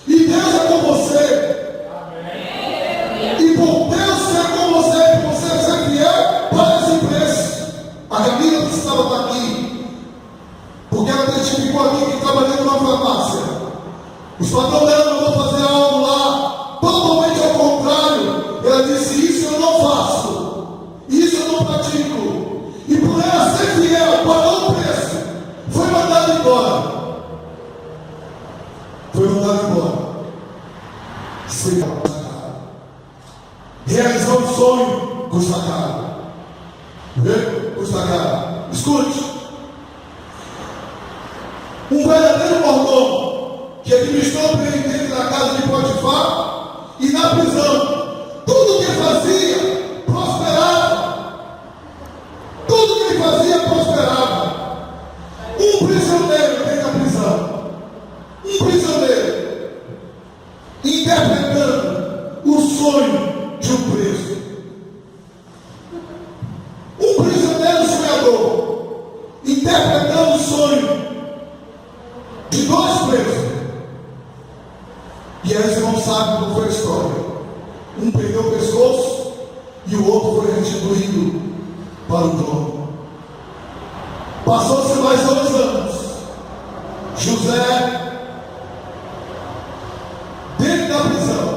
e Deus é com você. Amém. E por Deus ser com você, por você ser fiel, paga esse preço. A Camila precisava estar aqui, porque ela testificou aqui que trabalhando numa farmácia. Os patrões dela mandou fazer algo lá, totalmente ao contrário. Ela disse: isso eu não faço, isso eu não pratico. E por ela ser fiel, pagou o preço, foi mandado embora. Realizar um sonho custa caro. Custa caro. Escute. Um verdadeiro mordomo que administrou o presidente da casa de Potifar e na prisão, tudo que fazia prosperava. Tudo que ele fazia prosperava. Um prisioneiro dentro da prisão. Um prisioneiro interpretando o sonho de um preso. Um prisioneiro sonhador interpretando o sonho de 2 presos. E aí você não sabe como foi a história. Um perdeu o pescoço e o outro foi restituído para o dono. Passou-se mais 2 anos. José, dentro da prisão,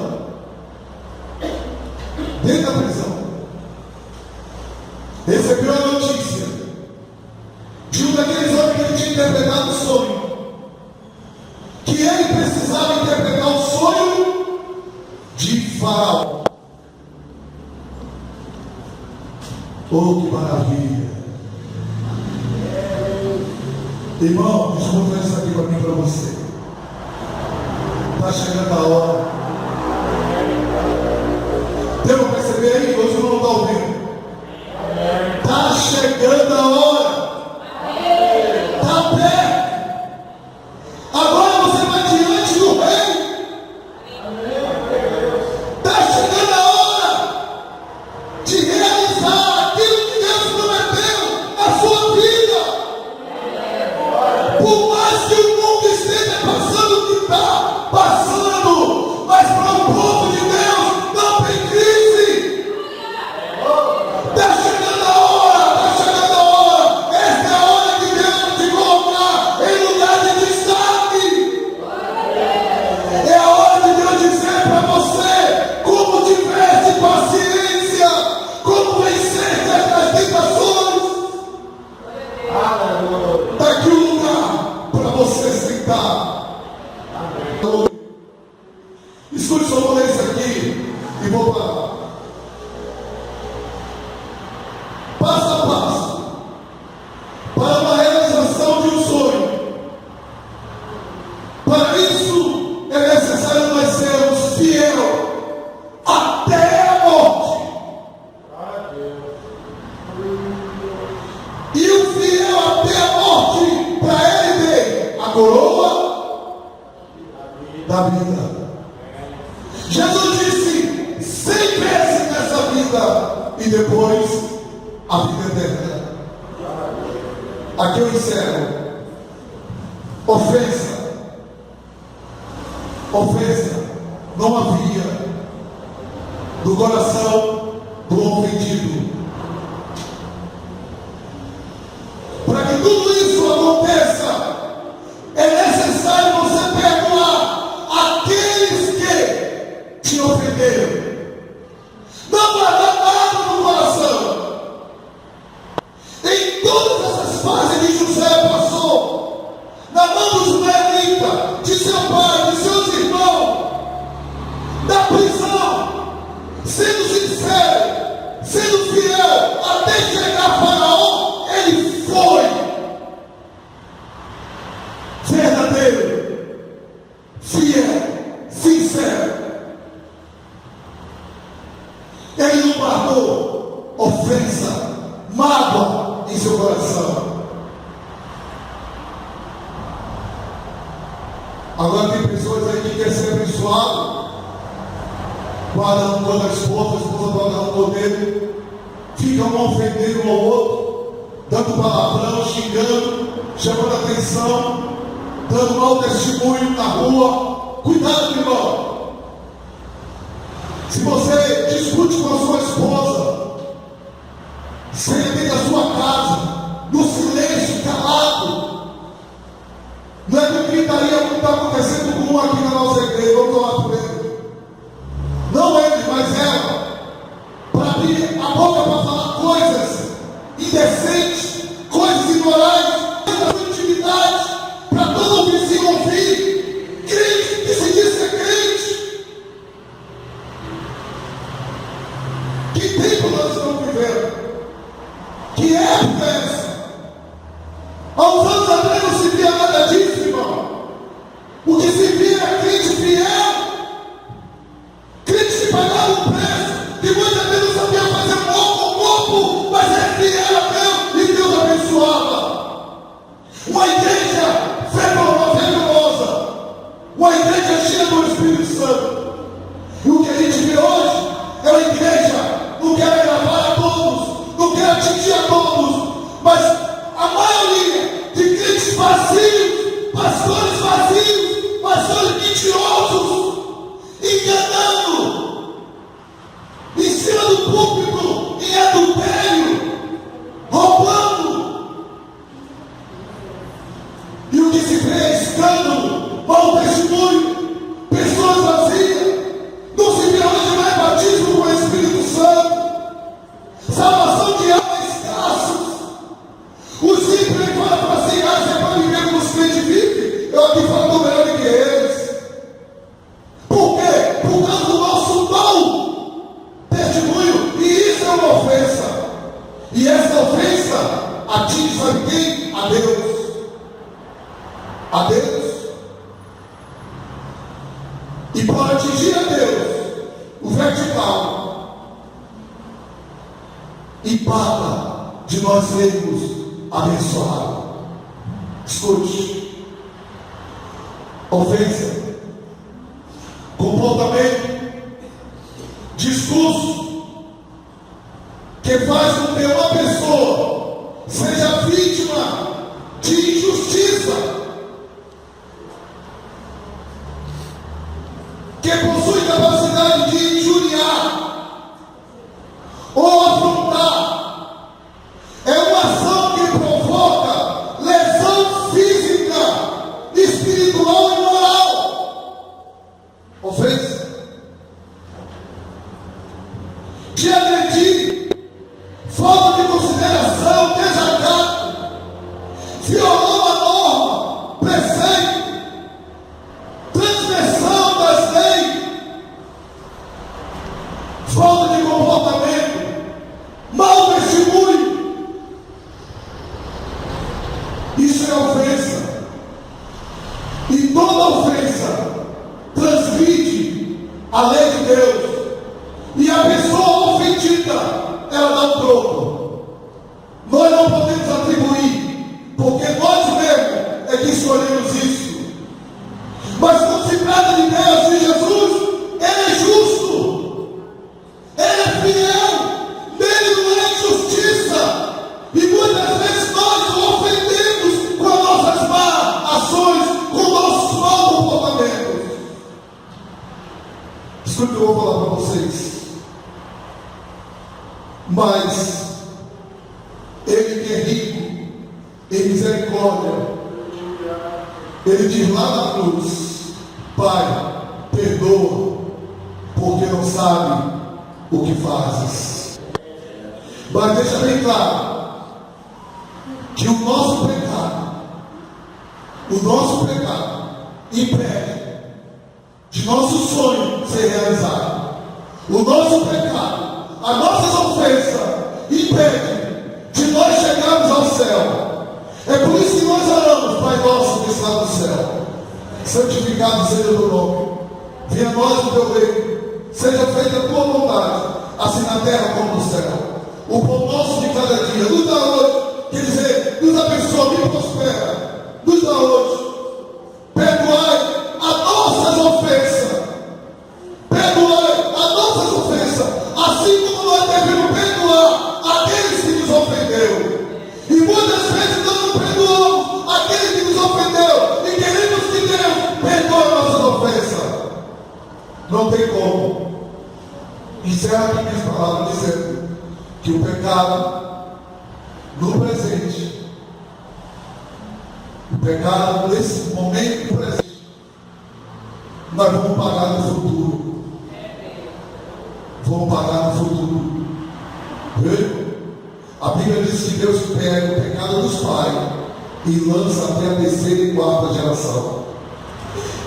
recebeu a notícia de um daqueles homens que ele tinha interpretado o sonho, que ele precisava interpretar o sonho de Faraó. Oh, que maravilha! Irmão, deixa eu mostrar isso aqui para mim, para você. Está chegando a hora. Deu para perceber aí? Hoje não está ouvindo. Está chegando a hora. Está perto. Agora você vai diante do rei. Está chegando a hora de realizar aquilo que Deus prometeu na sua vida. Por mais que o mundo esteja passando o que está passando, mas para o povo de Deus não tem crise. Está chegando a hora, está chegando a hora. Esta é a hora de Deus te colocar em lugar de destaque. É a hora de Deus dizer para você como tivesse paciência, como venceste estas tentações. Está aqui o lugar para você sentar. Escute, só vou ler isso aqui e vou parar. Passo a passo, para uma realização de um sonho. Para isso é necessário nós sermos fiel até a morte. E o fiel até a morte, para ele veio a coroa da vida. Jesus disse 100 vezes nessa vida e depois a vida eterna. Aqui eu encerro. Ofensa não havia do coração do ofendido. Para que tudo isso aconteça, é necessário você perdoar aqueles que te ofenderam. Não guardar nada no coração. Em todas essas fases que José passou, na mão dos israelitas, de seu pai, de seus irmãos, da prisão, sendo sincero, sendo guarda rancor da esposa, a esposa guarda rancor dele, fica um ofendendo um ao outro, dando palavrão, xingando, chamando atenção, dando mau testemunho na rua. Cuidado, irmão. Se você discute com a sua esposa, senta dentro da sua casa, no silêncio, calado, não é com gritaria como está acontecendo com um aqui na nossa igreja, vamos falar por ele. Não ele, mas ela, para abrir a boca para falar coisas indecentes, coisas imorais, coisas intimidades, para todo o vizinho ouvir. Crente que se diz ser crente. Que tempo nós estamos vivendo? Que época é essa? Há uns anos atrás não se via nada disso, irmão. O que se via era crente fiel, crente que pagava um preço, que muitas vezes não sabia fazer pouco, mas era fiel a Deus e Deus abençoava. Uma igreja fervorosa, uma igreja cheia do Espírito Santo. E o que a gente vê hoje é uma igreja, não quer gravar a todos, não quer atingir a todos, mas a maioria de crentes vazios, pastores mentirosos, enganando, em cima do púlpito, em adultério, roubando. E o que se vê é escândalo, mau testemunho, pessoas vazias. Não se vê hoje mais batismo com o Espírito Santo, salvação de almas escassos. Os ímpios que falam para assim: você pode viver como os crentes vivem. Eu aqui falo melhor do que eles. Por quê? Por causa do nosso mau testemunho. E isso é uma ofensa. E essa ofensa atinge, sabe quem? A Deus. A Deus. E para atingir a Deus, o vertical empata de nós sermos abençoados. Escute: ofensa, comportamento, discurso que faz com que uma pessoa seja vítima de injustiça, que possui capacidade de injuriar ou afrontar. É uma ação que provoca lesão física, espiritual e moral. Ofensa. De agredir, falta de consideração, desacato, violou a norma, preceito, transgressão das leis, falta de comportamento, mau testemunho. Isso é ofensa. E toda ofensa transgride a lei de Deus. E a pessoa ofendida, ela dá um troco. Nós não podemos atribuir, porque nós mesmos é que escolhemos isso. Mas quando se trata de Deus, de Jesus, Ele é justo, Ele é fiel, nele não é injustiça. E muitas vezes nós o ofendemos com as nossas más ações, com nossos maus comportamentos. Escute o que eu vou falar para vocês. Mas Ele que é rico em misericórdia, Ele diz lá na cruz: Pai, perdoa, porque não sabe o que fazes. Mas deixa bem claro que o nosso pecado impede de nosso sonho ser realizado. O nosso pecado, as nossas ofensas impede de nós chegarmos ao céu. É por isso que nós oramos: Pai nosso que está no céu, santificado seja o teu nome, venha a nós o teu reino, seja feita a tua vontade, assim na terra como no céu. O pão nosso de cada dia nos dá hoje, quer dizer, nos abençoa, me prospera, nos dá hoje. Perdoai as nossas ofensas, perdoai as nossas Não tem como. Encerra aqui minhas palavras dizendo que o pecado no presente, o pecado nesse momento presente, nós vamos pagar no futuro. Vamos pagar no futuro. Viu? A Bíblia diz que Deus pega o pecado dos pais e lança até a terceira e quarta geração.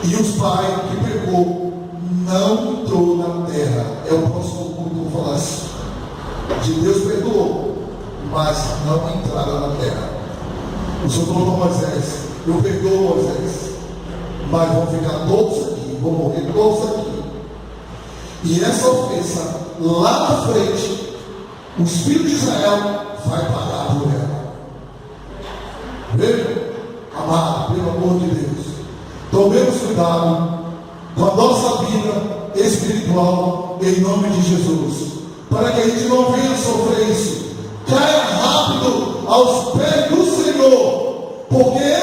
E os pais que pecou não entrou na terra. É o próximo culto que eu vou falar assim. De Deus perdoou, mas não entraram na terra. O Senhor falou para Moisés: eu perdoo Moisés, mas vão ficar todos aqui, vão morrer todos aqui. E essa ofensa lá na frente, os filhos de Israel vai pagar por ela. Veja, amado, pelo amor de Deus, tomemos cuidado com a nossa vida espiritual em nome de Jesus, para que a gente não venha sofrer isso. Caia rápido aos pés do Senhor, porque